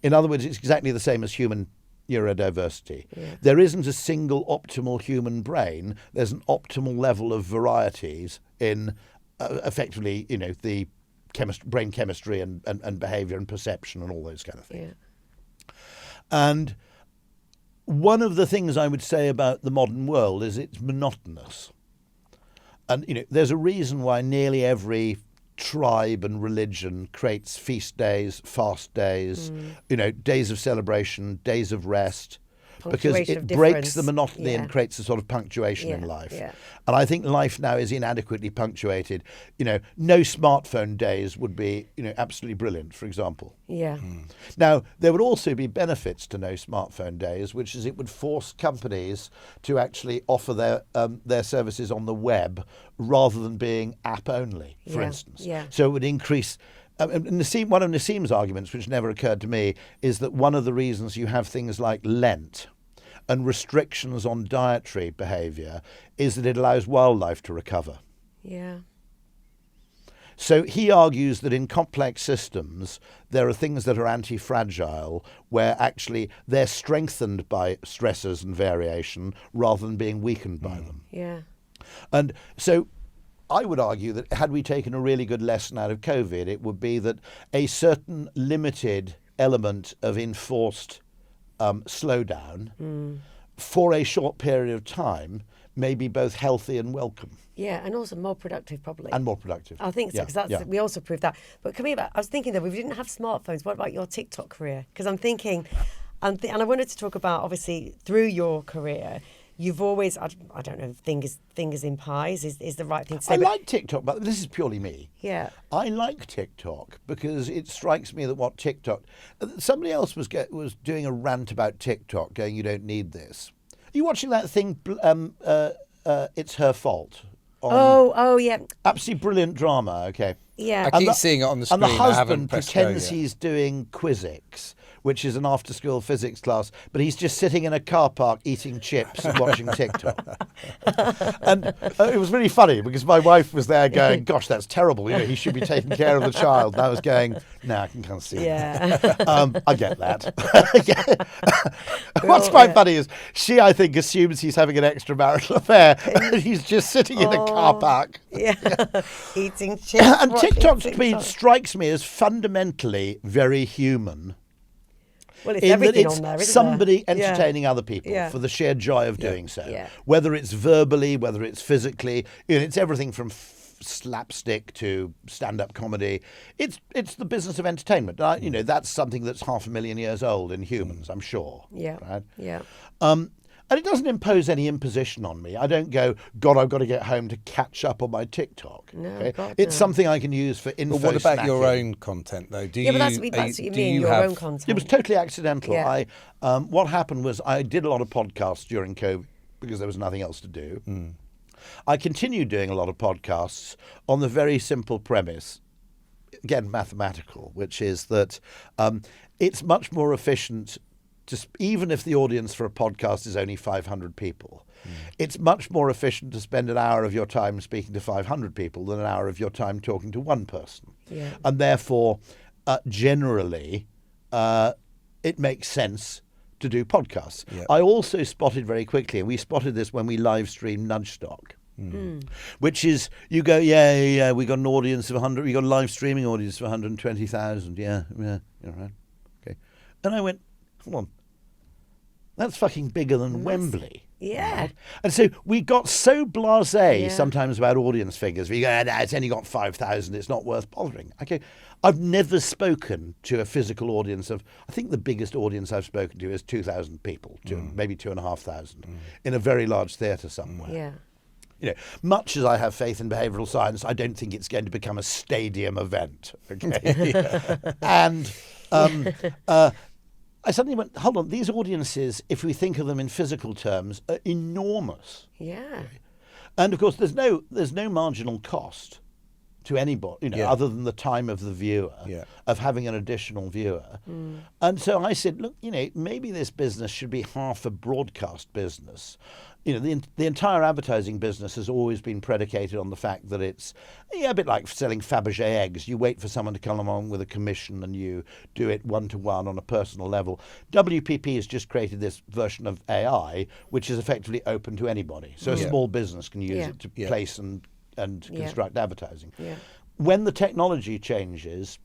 In other words, it's exactly the same as human neurodiversity. There isn't a single optimal human brain. There's an optimal level of varieties in effectively, the brain chemistry and behavior and perception and all those kind of things. And one of the things I would say about the modern world is it's monotonous. And, there's a reason why nearly every tribe and religion creates feast days, fast days, days of celebration, days of rest, because
Punctuation
it
of
breaks
difference.
the monotony
Yeah.
and creates a sort of punctuation in
Yeah,
life.
yeah.
And I think life now is inadequately punctuated. No smartphone days would be, absolutely brilliant, for example.
Yeah.
Now, there would also be benefits to no smartphone days, which is it would force companies to actually offer their services on the web rather than being app only, for
Yeah,
instance.
yeah.
So it would increase. One of Nassim's arguments, which never occurred to me, is that one of the reasons you have things like Lent and restrictions on dietary behaviour is that it allows wildlife to recover.
Yeah.
So he argues that in complex systems, there are things that are anti-fragile, where actually they're strengthened by stressors and variation rather than being weakened by them.
Yeah.
And so I would argue that had we taken a really good lesson out of COVID, it would be that a certain limited element of enforced slowdown for a short period of time may be both healthy and welcome.
Yeah, and also more productive, probably.
And more productive.
I think so, because we also proved that. But coming back, I was thinking that if we didn't have smartphones, what about your TikTok career? Because I'm thinking, and I wanted to talk about, obviously, through your career, you've always, I don't know, fingers in pies is the right thing to say.
I like TikTok, but this is purely me.
Yeah.
I like TikTok because it strikes me that what TikTok... Somebody else was doing a rant about TikTok, going, you don't need this. Are you watching that thing, It's Her Fault?
Oh, yeah.
Absolutely brilliant drama, okay.
Yeah.
I keep seeing it on the screen.
And the
I haven't
husband
pressed go
pretends
yet.
he's doing Quizzics, which is an after-school physics class, but he's just sitting in a car park eating chips and watching TikTok. And it was really funny because my wife was there going, gosh, that's terrible. He should be taking care of the child. And I was going, no, I can kind of see
Yeah.
that. I get that. What's quite funny is she, I think, assumes he's having an extramarital affair and he's just sitting in a car park.
Yeah. Eating chips.
And
watching
TikTok to me
TikTok.
strikes me as fundamentally very human.
Well, it's
In that
everything
it's
on there, isn't
somebody
there? Yeah.
entertaining other people
Yeah.
for the sheer joy of doing so.
Yeah.
Whether it's verbally, whether it's physically, it's everything from slapstick to stand-up comedy. It's the business of entertainment. That's something that's 500,000 years old in humans, I'm sure.
Yeah.
Right?
Yeah.
And it doesn't impose any imposition on me. I don't go, God, I've got to get home to catch up on my TikTok.
No, God,
It's
no.
something I can use for info
But what about your
snacking.
own content, though?
Yeah, but that's what you mean, your own content.
It was totally accidental.
Yeah.
What happened was I did a lot of podcasts during COVID because there was nothing else to do. I continued doing a lot of podcasts on the very simple premise, again, mathematical, which is that it's much more efficient, even if the audience for a podcast is only 500 people, it's much more efficient to spend an hour of your time speaking to 500 people than an hour of your time talking to one person.
Yeah.
And therefore, generally, it makes sense to do podcasts.
Yep.
I also spotted very quickly, and we spotted this when we live streamed Nudge Stock, which is, you go, yeah, we got an audience of 100, we got a live streaming audience of 120,000, yeah, right, okay. And I went, hold on, that's fucking bigger than Wembley.
Yeah.
And so we got so blasé
Yeah.
sometimes about audience figures. We go, no, it's only got 5,000, it's not worth bothering. Okay, I've never spoken to a physical audience of, I think the biggest audience I've spoken to is 2,000 people, maybe 2,500, in a very large theatre somewhere.
Yeah.
Much as I have faith in behavioural science, I don't think it's going to become a stadium event. Okay, and I suddenly went, hold on, these audiences, if we think of them in physical terms, are enormous.
Yeah.
And of course, there's no marginal cost to anybody, other than the time of the viewer, of having an additional viewer. And so I said, look, maybe this business should be half a broadcast business. The entire advertising business has always been predicated on the fact that it's a bit like selling Fabergé eggs. You wait for someone to come along with a commission and you do it one-to-one on a personal level. WPP has just created this version of AI, which is effectively open to anybody. So a small business can use it to place and construct advertising.
Yeah.
When the technology changes,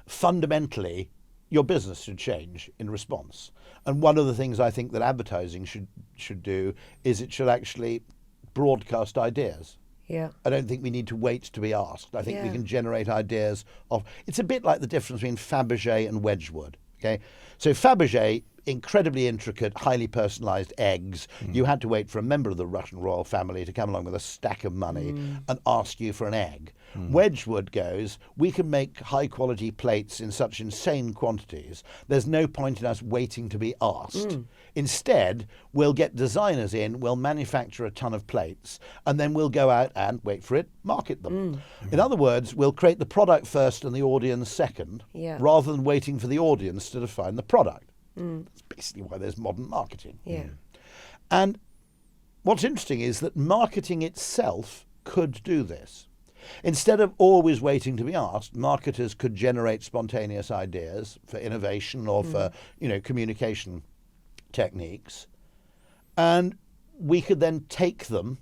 fundamentally, your business should change in response. And one of the things I think that advertising should do is it should actually broadcast ideas.
Yeah.
I don't think we need to wait to be asked. I think we
Yeah.
can generate ideas of... It's a bit like the difference between Fabergé and Wedgwood. Okay, so Fabergé incredibly intricate, highly personalised eggs. You had to wait for a member of the Russian royal family to come along with a stack of money and ask you for an egg. Wedgwood goes, we can make high-quality plates in such insane quantities, there's no point in us waiting to be asked. Instead, we'll get designers in, we'll manufacture a ton of plates, and then we'll go out and, wait for it, market them. In other words, we'll create the product first and the audience second, rather than waiting for the audience to define the product. That's basically why there's modern marketing. And what's interesting is that marketing itself could do this. Instead of always waiting to be asked, marketers could generate spontaneous ideas for innovation or for, communication techniques, and we could then take them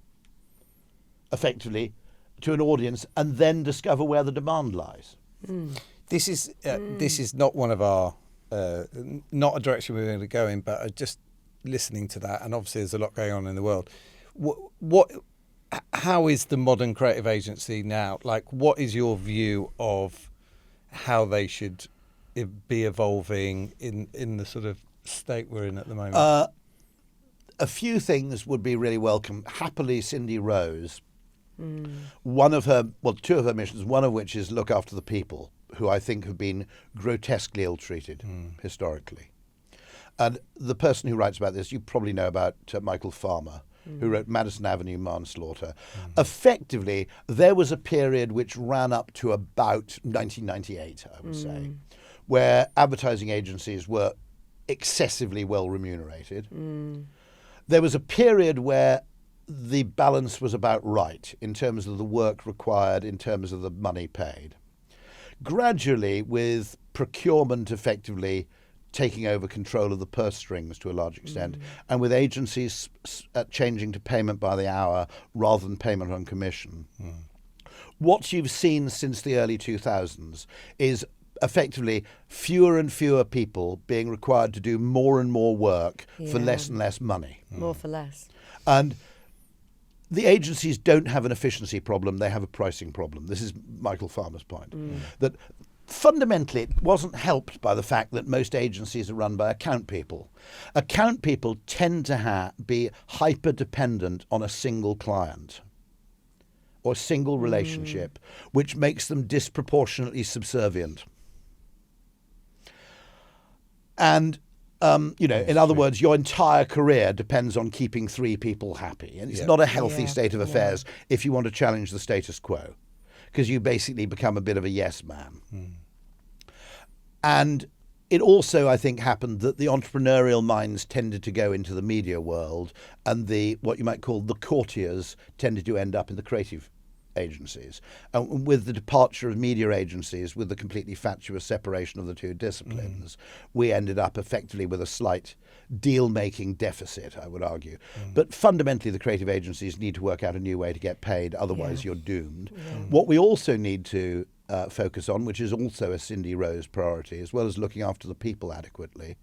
effectively to an audience and then discover where the demand lies.
This is not one of our not a direction we're going to go in, but just listening to that, and obviously there's a lot going on in the world. How is the modern creative agency now? Like, what is your view of how they should be evolving in the sort of state we're in at the moment?
A few things would be really welcome. Happily, Cindy Rose, two of her missions, one of which is look after the people, who I think have been grotesquely ill-treated historically. And the person who writes about this, you probably know about Michael Farmer, who wrote Madison Avenue Manslaughter. Effectively, there was a period which ran up to about 1998, I would say, where advertising agencies were excessively well remunerated. There was a period where the balance was about right in terms of the work required, in terms of the money paid. Gradually, with procurement effectively taking over control of the purse strings to a large extent, and with agencies changing to payment by the hour rather than payment on commission, what you've seen since the early 2000s is effectively fewer and fewer people being required to do more and more work for less and less money.
More for less.
And the agencies don't have an efficiency problem, they have a pricing problem. This is Michael Farmer's point. That fundamentally it wasn't helped by the fact that most agencies are run by account people. Account people tend to be hyper-dependent on a single client or a single relationship, which makes them disproportionately subservient. And in other words, your entire career depends on keeping three people happy. And it's not a healthy state of affairs if you want to challenge the status quo, because you basically become a bit of a yes man. And it also, I think, happened that the entrepreneurial minds tended to go into the media world, and what you might call the courtiers tended to end up in the creative agencies. And with the departure of media agencies, with the completely fatuous separation of the two disciplines, we ended up effectively with a slight deal-making deficit, I would argue. But fundamentally, the creative agencies need to work out a new way to get paid, otherwise you're doomed. What we also need to focus on, which is also a Cindy Rose priority, as well as looking after the people adequately.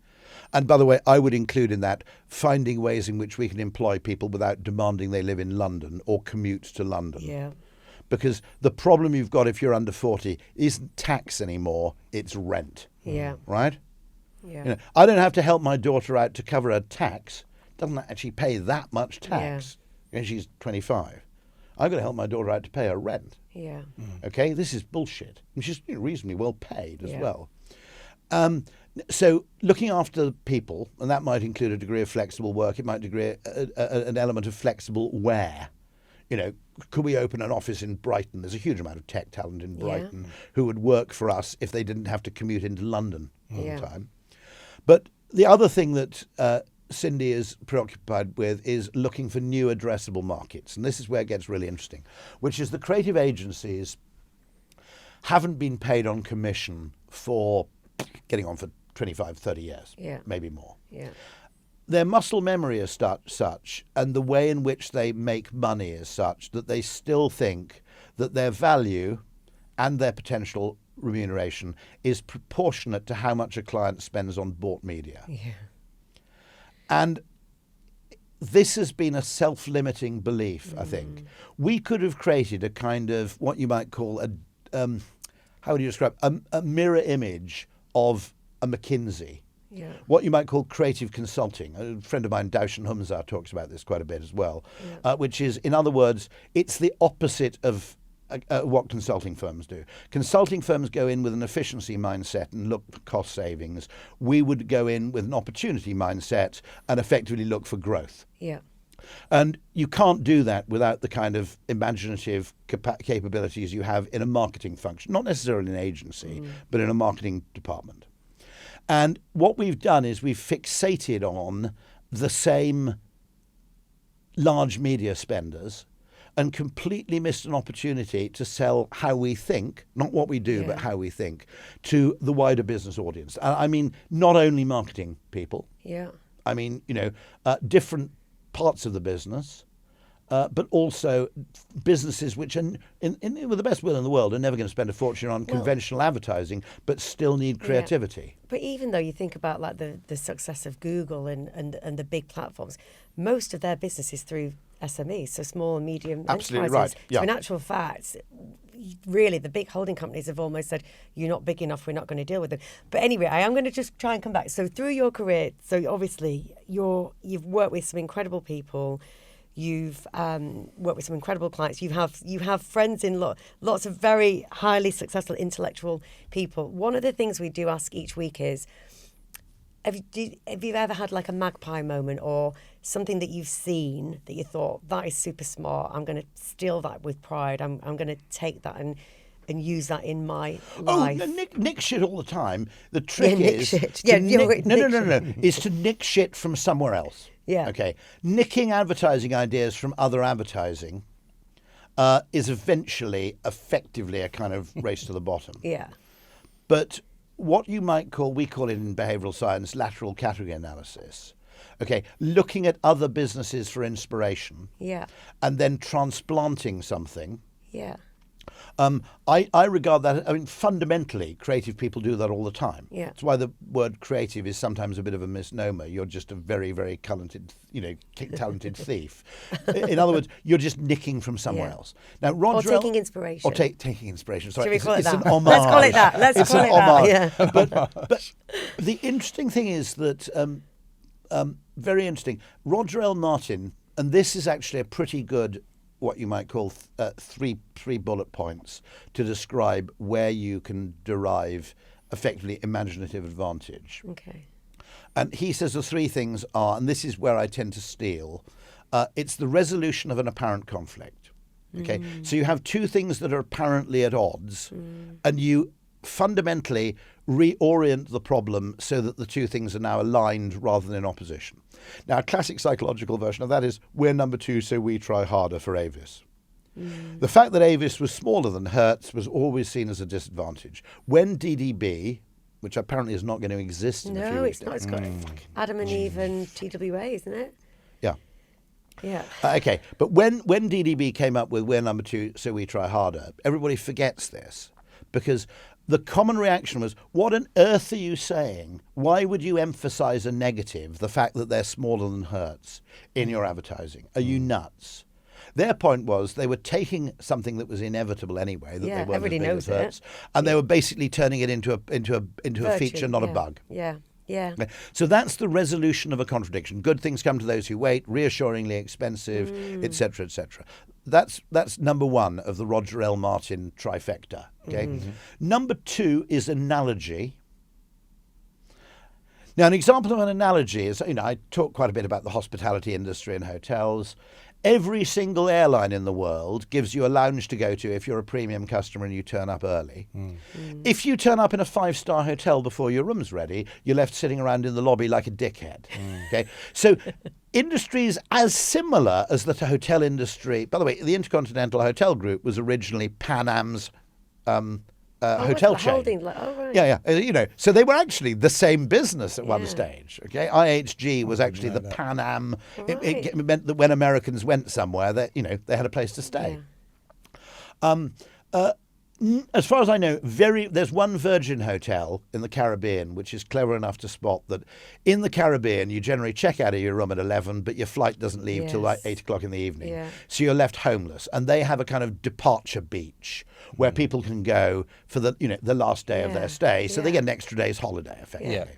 And by the way, I would include in that finding ways in which we can employ people without demanding they live in London or commute to London. Because the problem you've got if you're under 40 isn't tax anymore, it's rent. Right? I don't have to help my daughter out to cover her tax. Doesn't actually pay that much tax. She's 25. I've got to help my daughter out to pay her rent. Okay, this is bullshit. And she's reasonably well paid as well. So looking after people, and that might include a degree of flexible work, it might include an element of flexible where. Could we open an office in Brighton? There's a huge amount of tech talent in Brighton who would work for us if they didn't have to commute into London all the time. But the other thing that Cindy is preoccupied with is looking for new addressable markets. And this is where it gets really interesting, which is the creative agencies haven't been paid on commission for getting on for 25, 30 years, maybe more. Their muscle memory is such, and the way in which they make money is such, that they still think that their value and their potential remuneration is proportionate to how much a client spends on bought media. And this has been a self-limiting belief, I think. We could have created a kind of what you might call how would you describe a mirror image of a McKinsey
Yeah.
what you might call creative consulting. A friend of mine, Daushan Humzar, talks about this quite a bit as well, which is, in other words, it's the opposite of what consulting firms do. Consulting firms go in with an efficiency mindset and look for cost savings. We would go in with an opportunity mindset and effectively look for growth.
Yeah.
And you can't do that without the kind of imaginative capabilities you have in a marketing function, not necessarily an agency, but in a marketing department. And what we've done is we've fixated on the same large media spenders and completely missed an opportunity to sell how we think, not what we do, but how we think, to the wider business audience. I mean, not only marketing people.
Yeah.
I mean, different parts of the business, but also businesses which, with the best will in the world, are never going to spend a fortune on conventional advertising, but still need creativity.
But even though you think about like the success of Google and the big platforms, most of their business is through SMEs, so small and medium
Absolutely
enterprises.
right. Yeah.
So in actual fact, really, the big holding companies have almost said, you're not big enough, we're not going to deal with it. But anyway, I am going to just try and come back. So through your career, so obviously you've worked with some incredible people. You've worked with some incredible clients. You have friends in lots of very highly successful intellectual people. One of the things we do ask each week is, have you ever had like a magpie moment or something that you've seen that you thought, that is super smart, I'm going to steal that with pride, I'm going to take that and use that in my life?
Oh, nick shit all the time. The trick
nick
is
shit.
to
No,
is to nick shit from somewhere else.
Yeah.
Okay. Nicking advertising ideas from other advertising is effectively a kind of race to the bottom.
Yeah.
But what you might call, we call it in behavioural science, lateral category analysis. Okay, looking at other businesses for inspiration.
Yeah.
And then transplanting something.
Yeah.
I regard that, I mean, fundamentally, creative people do that all the time.
Yeah.
That's why the word creative is sometimes a bit of a misnomer. You're just a very, very talented thief. In other words, you're just nicking from somewhere else. Now, Roger,
or taking inspiration.
Or taking inspiration. Sorry,
Should we call it
it's
that?
an homage.
Let's call it that. Let's call it that. Yeah.
But the interesting thing is that, very interesting, Roger L. Martin, and this is actually a pretty good, what you might call three bullet points to describe where you can derive effectively imaginative advantage.
Okay.
And he says the three things are, and this is where I tend to steal, it's the resolution of an apparent conflict. Okay, so you have two things that are apparently at odds, and you fundamentally reorient the problem so that the two things are now aligned rather than in opposition. Now, a classic psychological version of that is, we're number two, so we try harder for Avis. The fact that Avis was smaller than Hertz was always seen as a disadvantage. When DDB, which apparently is not going to exist in a few weeks.
No, it's not. It's got Adam and Eve and TWA, isn't it?
Yeah.
Yeah.
Okay, but when DDB came up with we're number two, so we try harder, everybody forgets this because the common reaction was, what on earth are you saying? Why would you emphasize a negative, the fact that they're smaller than Hertz, in your advertising? Are you nuts? Their point was they were taking something that was inevitable anyway, that they weren't
everybody
as big
knows
as Hertz, and they were basically turning it into a feature, not a bug.
Yeah. Yeah.
So that's the resolution of a contradiction. Good things come to those who wait, reassuringly expensive, etc., etc. That's number one of the Roger L. Martin trifecta. Okay. Number two is analogy. Now, an example of an analogy is, I talk quite a bit about the hospitality industry and hotels. Every single airline in the world gives you a lounge to go to if you're a premium customer and you turn up early. If you turn up in a 5-star hotel before your room's ready, you're left sitting around in the lobby like a dickhead. Okay, so industries as similar as the hotel industry. By the way, the Intercontinental Hotel Group was originally Pan Am's hotel chain.
Right.
Yeah. So they were actually the same business at one stage. Okay, IHG was actually the Pan Am.
Right.
It meant that when Americans went somewhere, that they had a place to stay. As far as I know, there's one Virgin hotel in the Caribbean which is clever enough to spot that in the Caribbean you generally check out of your room at 11, but your flight doesn't leave till like 8 o'clock in the evening.
Yeah.
So you're left homeless, and they have a kind of departure beach where people can go for the last day of their stay, so they get an extra day's holiday effectively.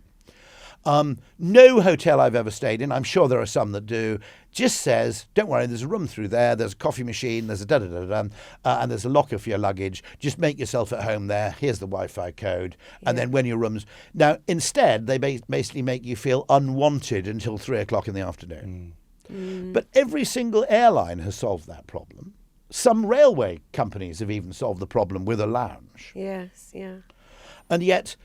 No hotel I've ever stayed in, I'm sure there are some that do, just says, don't worry, there's a room through there, there's a coffee machine, there's a da-da-da-da, and there's a locker for your luggage. Just make yourself at home there. Here's the Wi-Fi code. And then when your room's... Now, instead, they basically make you feel unwanted until 3 o'clock in the afternoon. But every single airline has solved that problem. Some railway companies have even solved the problem with a lounge.
Yes, yeah.
And yet,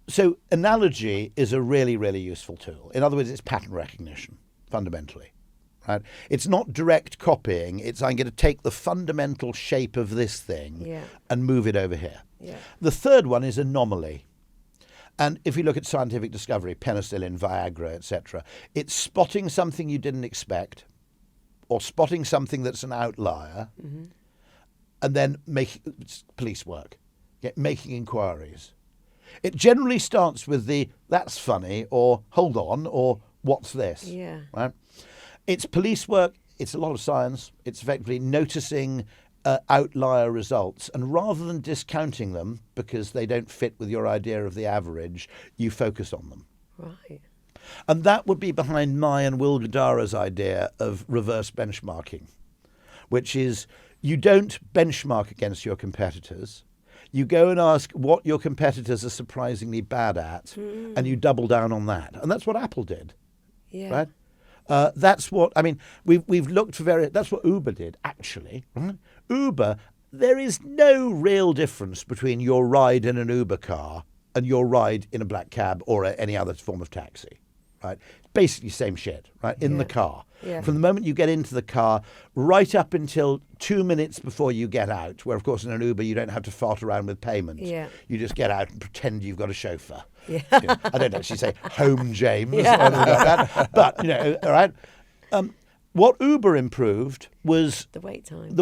so analogy is a really, really useful tool. In other words, it's pattern recognition, fundamentally. Right? It's not direct copying. It's I'm going to take the fundamental shape of this thing and move it over here.
Yeah.
The third one is anomaly. And if you look at scientific discovery, penicillin, Viagra, etc., it's spotting something you didn't expect, or spotting something that's an outlier, and then police work, making inquiries. It generally starts with the "that's funny" or "hold on" or "what's this?"
Yeah.
Right? It's police work. It's a lot of science. It's effectively noticing outlier results, and rather than discounting them because they don't fit with your idea of the average, you focus on them.
Right.
And that would be behind my and Will Gadara's idea of reverse benchmarking, which is you don't benchmark against your competitors. You go and ask what your competitors are surprisingly bad at, and you double down on that. And that's what Apple did, right? That's what, I mean, we've looked for that's what Uber did, actually. Right? Uber, there is no real difference between your ride in an Uber car and your ride in a black cab or any other form of taxi, right? Basically same shit, right? In the car.
Yeah.
From the moment you get into the car, right up until 2 minutes before you get out, where, of course, in an Uber, you don't have to fart around with payment.
Yeah.
You just get out and pretend you've got a chauffeur.
Yeah.
You know, I don't actually say home James or anything like that. But, you know, all right. What Uber improved was
the wait time.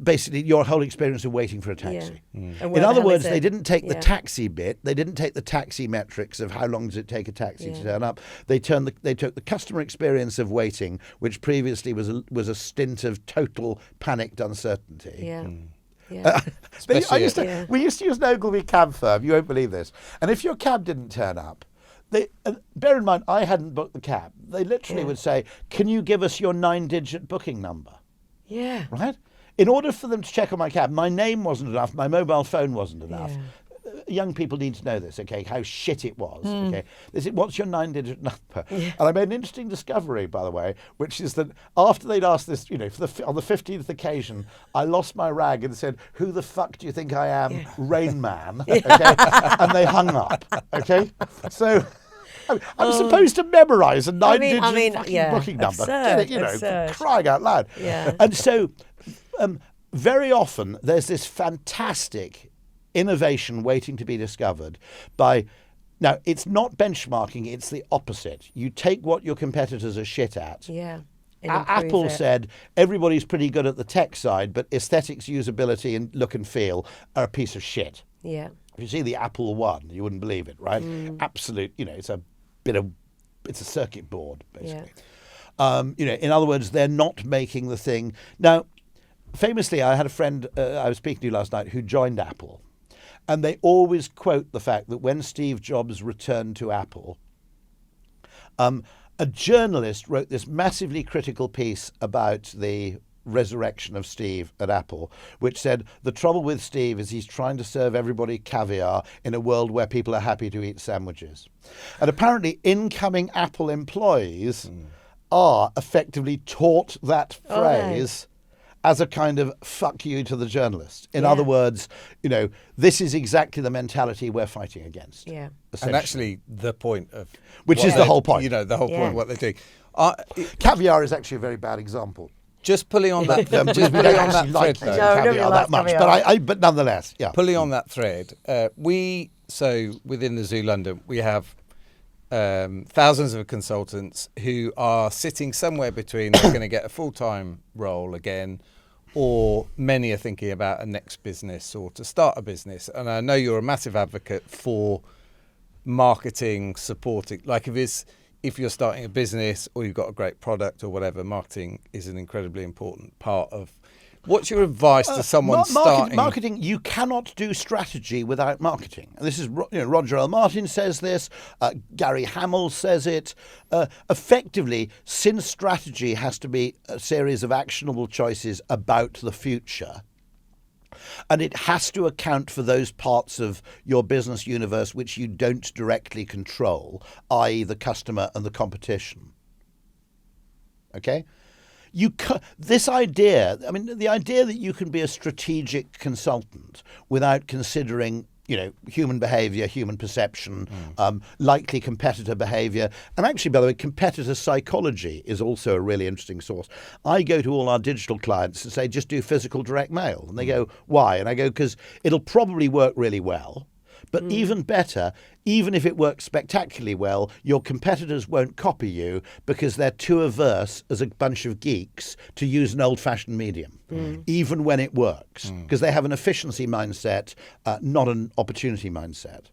Basically your whole experience of waiting for a taxi.
And
In
where the
other
hell
words,
is
they
it?
didn't take the taxi bit. They didn't take the taxi metrics of how long does it take a taxi to turn up. They took the customer experience of waiting, which previously was a stint of total panicked uncertainty.
Yeah. Yeah.
We used to use an Ogilvy cab firm. You won't believe this. And if your cab didn't turn up, bear in mind, I hadn't booked the cab. They literally would say, "Can you give us your 9-digit booking number?"
Yeah.
Right? In order for them to check on my cab, my name wasn't enough, my mobile phone wasn't enough. Young people need to know this, okay, how shit it was. Okay, they said, "What's your 9-digit number?" And I made an interesting discovery, by the way, which is that after they'd asked this, you know, on the 15th occasion, I lost my rag and said, "Who the fuck do you think I am, Rain Man?" Okay, and they hung up. Okay, so. I'm supposed to memorise a 9-digit fucking booking number.
Absurd,
Get it, you know,
absurd.
crying out loud.
Yeah.
And so, very often there's this fantastic innovation waiting to be discovered by. Now, it's not benchmarking; it's the opposite. You take what your competitors are shit at.
Yeah.
Apple said everybody's pretty good at the tech side, but aesthetics, usability, and look and feel are a piece of shit.
Yeah.
If you see the Apple One, you wouldn't believe it, right? Absolute, you know, it's a circuit board, basically. You know, in other words, they're not making the thing. Now, famously, I had a friend I was speaking to last night who joined Apple, and they always quote the fact that when Steve Jobs returned to Apple, a journalist wrote this massively critical piece about the resurrection of Steve at Apple, which said the trouble with Steve is he's trying to serve everybody caviar in a world where people are happy to eat sandwiches. And apparently incoming Apple employees are effectively taught that phrase as a kind of fuck you to the journalist. In other words, you know, this is exactly the mentality we're fighting against.
Yeah.
And actually the point of...
Which is the whole point.
You know, the whole point of what they're doing.
Caviar is actually a very bad example.
Just pulling on that, thread,
caviar that much, but nonetheless,
pulling on that thread, within the Zoo.London, we have thousands of consultants who are sitting somewhere between they're going to get a full-time role again, or many are thinking about a next business or to start a business. And I know you're a massive advocate for marketing, supporting, like if you're starting a business or you've got a great product or whatever, marketing is an incredibly important part of What's your advice to someone starting?
Marketing, you cannot do strategy without marketing. And this is, Roger L. Martin says this, Gary Hamel says it. Effectively, since strategy has to be a series of actionable choices about the future, and it has to account for those parts of your business universe which you don't directly control, i.e. the customer and the competition. Okay? This idea, I mean, the idea that you can be a strategic consultant without considering, human behavior, human perception, likely competitor behavior. And actually, by the way, competitor psychology is also a really interesting source. I go to all our digital clients and say, just do physical direct mail. And they go, why? And I go, because it'll probably work really well. But even better, even if it works spectacularly well, your competitors won't copy you because they're too averse as a bunch of geeks to use an old-fashioned medium, even when it works, because they have an efficiency mindset, not an opportunity mindset.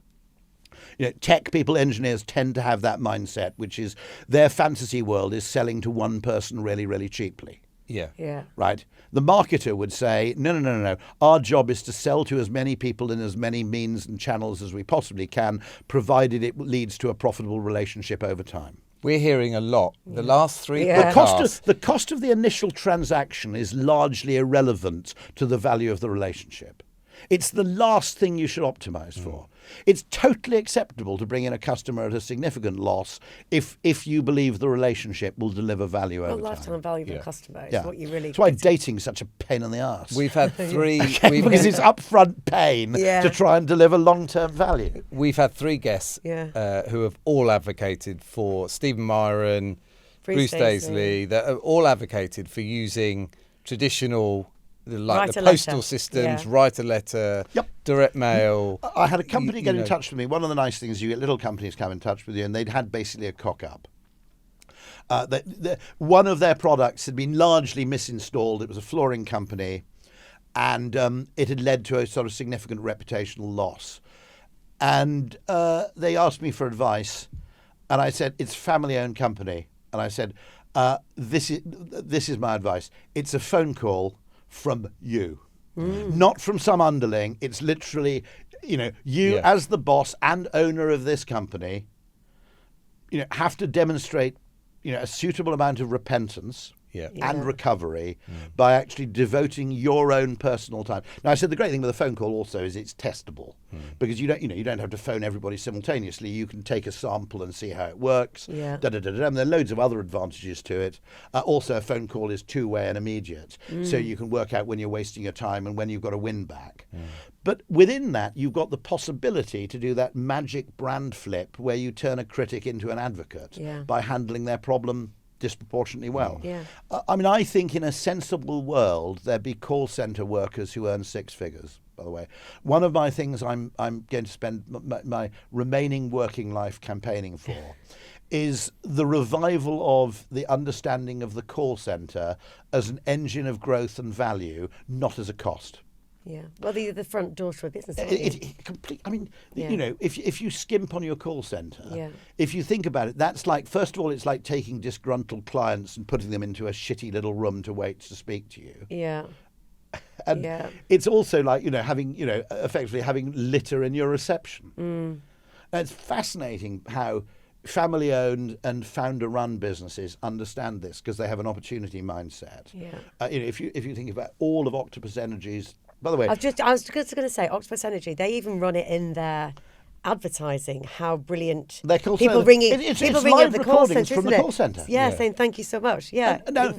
Tech people, engineers tend to have that mindset, which is their fantasy world is selling to one person really, really cheaply.
Yeah.
Right. The marketer would say, no. Our job is to sell to as many people in as many means and channels as we possibly can, provided it leads to a profitable relationship over time.
We're hearing a lot. The last three
Yeah.
podcasts.
The cost of the initial transaction is largely irrelevant to the value of the relationship. It's the last thing you should optimize for. It's totally acceptable to bring in a customer at a significant loss if you believe the relationship will deliver value over time.
Lifetime value of a customer is what you really...
That's why dating's such a pain in the arse.
We've had three...
because it's upfront pain to try and deliver long-term value.
We've had three guests who have all advocated for Stephen Myron, Bruce Daisley, that have all advocated for using traditional... like the postal systems, write a letter, direct mail.
I had a company get in touch with me. One of the nice things, you get little companies come in touch with you, and they'd had basically a cock-up. One of their products had been largely misinstalled. It was a flooring company, and it had led to a sort of significant reputational loss. And they asked me for advice, and I said, it's a family-owned company. And I said, this is my advice. It's a phone call from you, not from some underling. It's literally, you as the boss and owner of this company, have to demonstrate, a suitable amount of repentance and recovery by actually devoting your own personal time. Now, I said the great thing with a phone call also is it's testable because you don't have to phone everybody simultaneously. You can take a sample and see how it works. And there are loads of other advantages to it. Also, a phone call is two-way and immediate, so you can work out when you're wasting your time and when you've got a win back. But within that, you've got the possibility to do that magic brand flip where you turn a critic into an advocate by handling their problem disproportionately well. I mean, I think in a sensible world, there'd be call centre workers who earn six figures, by the way. One of my things I'm going to spend my remaining working life campaigning for is the revival of the understanding of the call centre as an engine of growth and value, not as a cost.
Well, the front door to a business.
If you skimp on your call centre, if you think about it, that's like, first of all, it's like taking disgruntled clients and putting them into a shitty little room to wait to speak to you. And it's also like, having, effectively having litter in your reception. And it's fascinating how family-owned and founder-run businesses understand this because they have an opportunity mindset. If you think about all of Octopus Energy's, by the way,
I was just going to say, Octopus Energy, they even run it in their advertising. How brilliant! People ringing up the call centre,
from the call centre.
Saying thank you so much.
Now,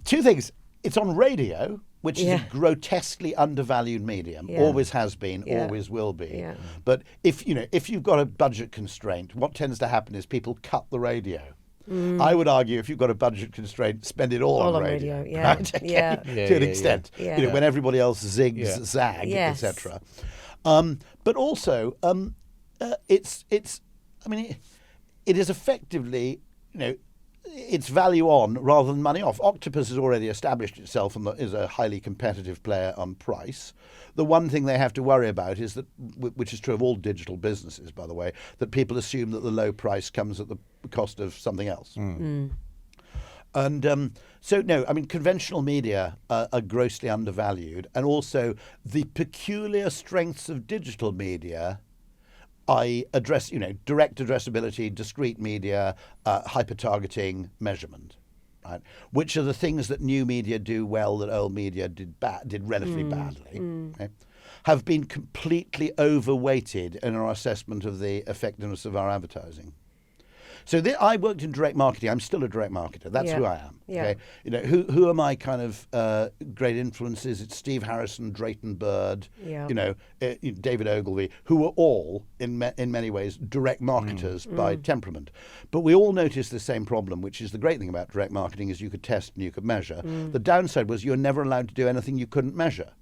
two things. It's on radio, which is a grotesquely undervalued medium. Always has been, always will be. But if you've got a budget constraint, what tends to happen is people cut the radio. I would argue if you've got a budget constraint, spend it all on radio. Right? To an extent. When everybody else zigs, zag, etc. But also, it is effectively, it's value on rather than money off. Octopus has already established itself and is a highly competitive player on price. The one thing they have to worry about is that, which is true of all digital businesses, by the way, that people assume that the low price comes at the cost of something else. And so, no, I mean, conventional media are grossly undervalued, and also the peculiar strengths of digital media. I address, direct addressability, discrete media, hyper-targeting, measurement, right? Which are the things that new media do well that old media did relatively badly. Okay? Have been completely overweighted in our assessment of the effectiveness of our advertising. So I worked in direct marketing. I'm still a direct marketer. That's who I am.
Yeah.
Okay? Who are my kind of great influences? It's Steve Harrison, Drayton Bird, David Ogilvy, who are all in many ways direct marketers by temperament. But we all noticed the same problem, which is the great thing about direct marketing is you could test and you could measure. The downside was you're never allowed to do anything you couldn't measure.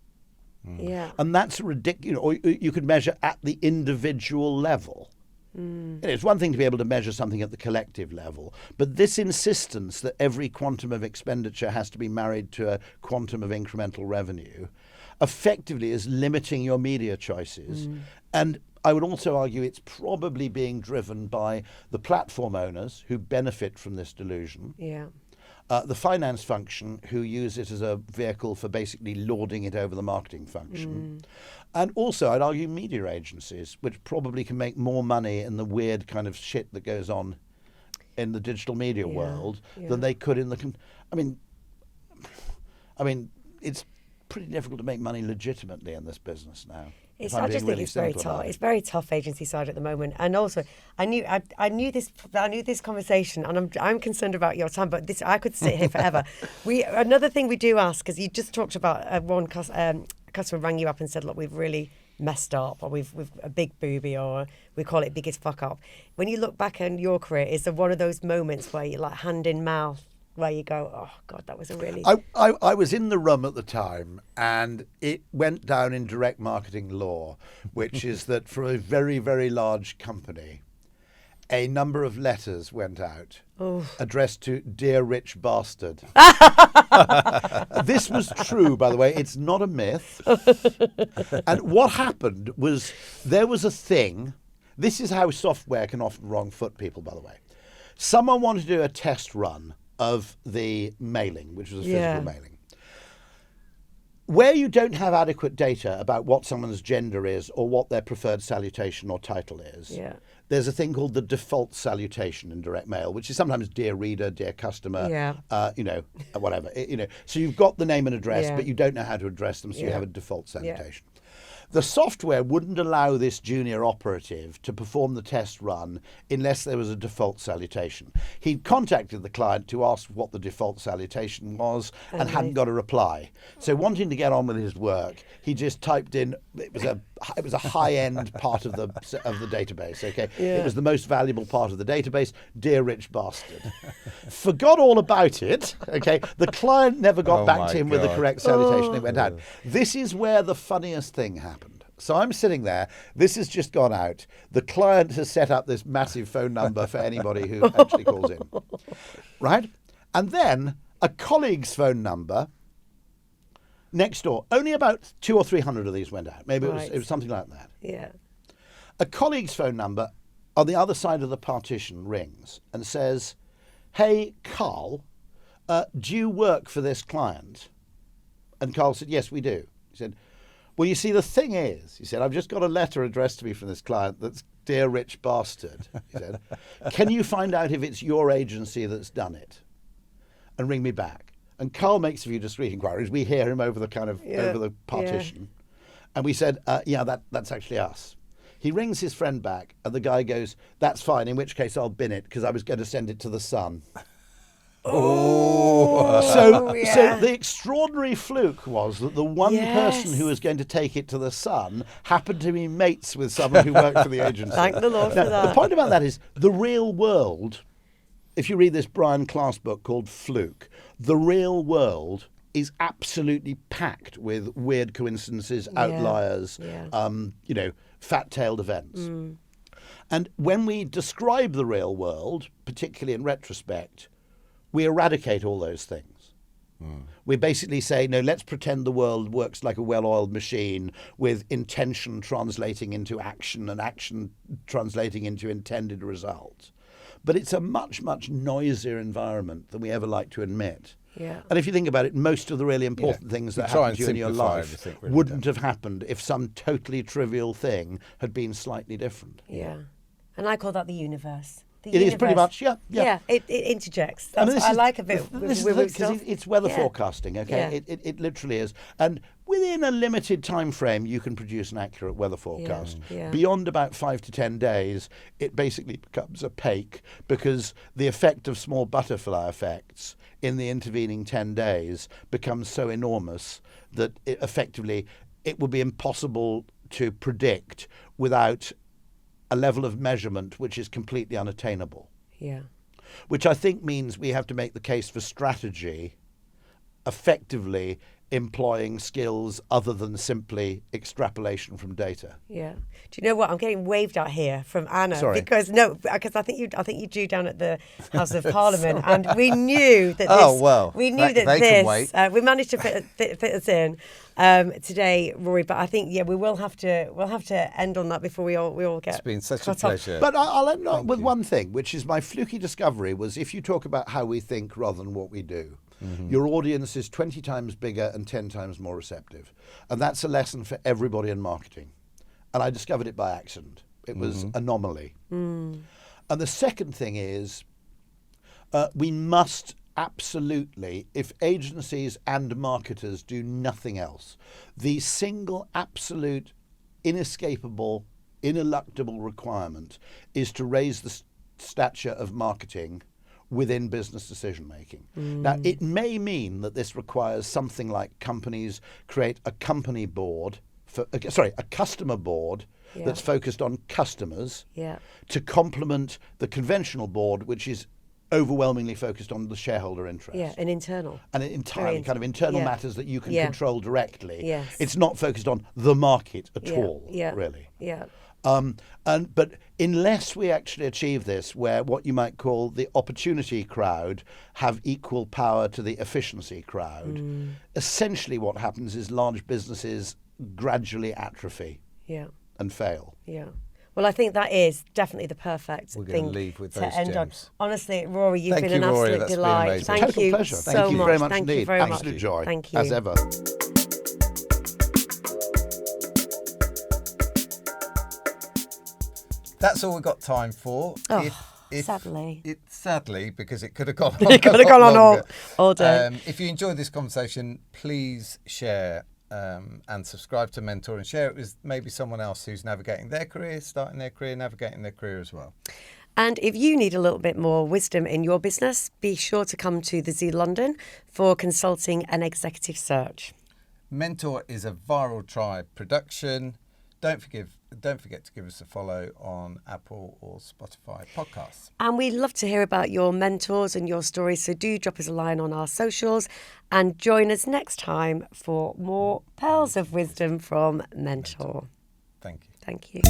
Yeah.
And that's ridiculous. Or you could measure at the individual level. It's one thing to be able to measure something at the collective level, but this insistence that every quantum of expenditure has to be married to a quantum of incremental revenue effectively is limiting your media choices. And I would also argue it's probably being driven by the platform owners who benefit from this delusion.
Yeah.
The finance function, who use it as a vehicle for basically lording it over the marketing function. And also, I'd argue media agencies, which probably can make more money in the weird kind of shit that goes on in the digital media world than they could in the... I mean, it's pretty difficult to make money legitimately in this business now.
I just think it's very tough. It's very tough agency side at the moment, and also I knew this conversation, and I'm concerned about your time. But I could sit here forever. Another thing we do ask, because you just talked about one customer rang you up and said, look, we've really messed up, or we've a big booby, or we call it biggest fuck up. When you look back on your career, is there one of those moments where you're like hand in mouth, where you go, oh God, that was a really...
I was in the room at the time, and it went down in direct marketing law, which is that for a very, very large company, a number of letters went out addressed to Dear Rich Bastard. This was true, by the way. It's not a myth. And what happened was there was a thing. This is how software can often wrong foot people, by the way. Someone wanted to do a test run of the mailing, which was a physical mailing. Where you don't have adequate data about what someone's gender is or what their preferred salutation or title is, there's a thing called the default salutation in direct mail, which is sometimes dear reader, dear customer, whatever. So you've got the name and address, but you don't know how to address them, so you have a default salutation. The software wouldn't allow this junior operative to perform the test run unless there was a default salutation. He'd contacted the client to ask what the default salutation was and hadn't got a reply. So wanting to get on with his work, he just typed in, it was a high-end part of the database, okay? It was the most valuable part of the database, Dear Rich Bastard. Forgot all about it, okay? The client never got back to him with the correct salutation. It went out. This is where the funniest thing happened. So I'm sitting there, this has just gone out. The client has set up this massive phone number for anybody who actually calls in, right? And then a colleague's phone number next door. Only about 200 or 300 of these went out. Maybe it was something like that.
Yeah.
A colleague's phone number on the other side of the partition rings and says, hey, Carl, do you work for this client? And Carl said, yes, we do. He said, well, you see, the thing is, he said, I've just got a letter addressed to me from this client that's Dear Rich Bastard. He said, can you find out if it's your agency that's done it? And ring me back. And Carl makes a few discreet inquiries. We hear him over the kind of over the partition. And we said, that's actually us. He rings his friend back, and the guy goes, that's fine, in which case I'll bin it, because I was going to send it to the Sun. So the extraordinary fluke was that the one person who was going to take it to the Sun happened to be mates with someone who worked for the agency.
Thank the Lord for that.
The point about that is the real world, if you read this Brian Klaas book called Fluke, the real world is absolutely packed with weird coincidences, outliers, fat-tailed events. And when we describe the real world, particularly in retrospect, we eradicate all those things. We basically say, no, let's pretend the world works like a well-oiled machine with intention translating into action and action translating into intended results. but it's a much, much noisier environment than we ever like to admit.
Yeah.
And if you think about it, most of the really important things
You
that
try
happen
and
to you in your
simplify
life
everything, really,
wouldn't
don't
have happened if some totally trivial thing had been slightly different.
Yeah. And I call that the universe.
It is pretty much, yeah.
Yeah, it interjects.
I
That's
mean,
what I like a bit.
Because it's weather
Yeah.
forecasting, okay?
Yeah.
It literally is. And within a limited time frame, you can produce an accurate weather forecast.
Yeah.
Beyond about 5 to 10 days, it basically becomes opaque because the effect of small butterfly effects in the intervening 10 days becomes so enormous that it would be impossible to predict without a level of measurement which is completely unattainable.
Yeah.
Which I think means we have to make the case for strategy effectively employing skills other than simply extrapolation from data.
Yeah. Do you know what? I'm getting waved at here from Anna.
Sorry.
Because I think you drew down at the House of Parliament, and we knew that this.
Oh, well,
we knew
they
that
can wait.
we managed to fit us in today, Rory. But I think we'll have to end on that before we all get.
It's been such a
cut off.
pleasure.
But I'll end on with one thing, which is my fluky discovery was if you talk about how we think rather than what we do, your audience is 20 times bigger and 10 times more receptive. And that's a lesson for everybody in marketing. And I discovered it by accident. It was anomaly. And the second thing is we must absolutely, if agencies and marketers do nothing else, the single absolute inescapable, ineluctable requirement is to raise the stature of marketing within business decision making. Now, it may mean that this requires something like companies create a company board, a customer board that's focused on customers to complement the conventional board, which is overwhelmingly focused on the shareholder interest.
Yeah, an internal.
And entirely kind of internal
Yeah.
matters that you can
Yeah.
control directly.
Yes.
It's not focused on the market at
Yeah.
all,
Yeah.
really.
Yeah.
But unless we actually achieve this, where what you might call the opportunity crowd have equal power to the efficiency crowd, essentially what happens is large businesses gradually atrophy
Yeah.
and fail.
Yeah. Well, I think that is definitely the perfect
We're
thing
gonna leave with
to
those
end
gems.
on. Honestly, Rory, you've
Thank
been
you,
an
Rory.
absolute
That's been
delight.
amazing.
Thank
Total
you
pleasure.
so
Thank you
much.
very much
Thank
indeed.
you very
Absolute
much.
joy,
Thank you.
as ever.
That's all we've got time for.
Oh, sadly.
Sadly, because it could have gone on.
It could have gone on all day.
If you enjoyed this conversation, please share and subscribe to Mentor and share it with maybe someone else who's navigating their career, starting their career, navigating their career as well.
And if you need a little bit more wisdom in your business, be sure to come to TheZoo.London for consulting and executive search.
Mentor is a Viral Tribe production. Don't forget to give us a follow on Apple or Spotify podcasts.
And we'd love to hear about your mentors and your stories, so do drop us a line on our socials and join us next time for more pearls of wisdom from Mentor.
Thank you.
Thank you.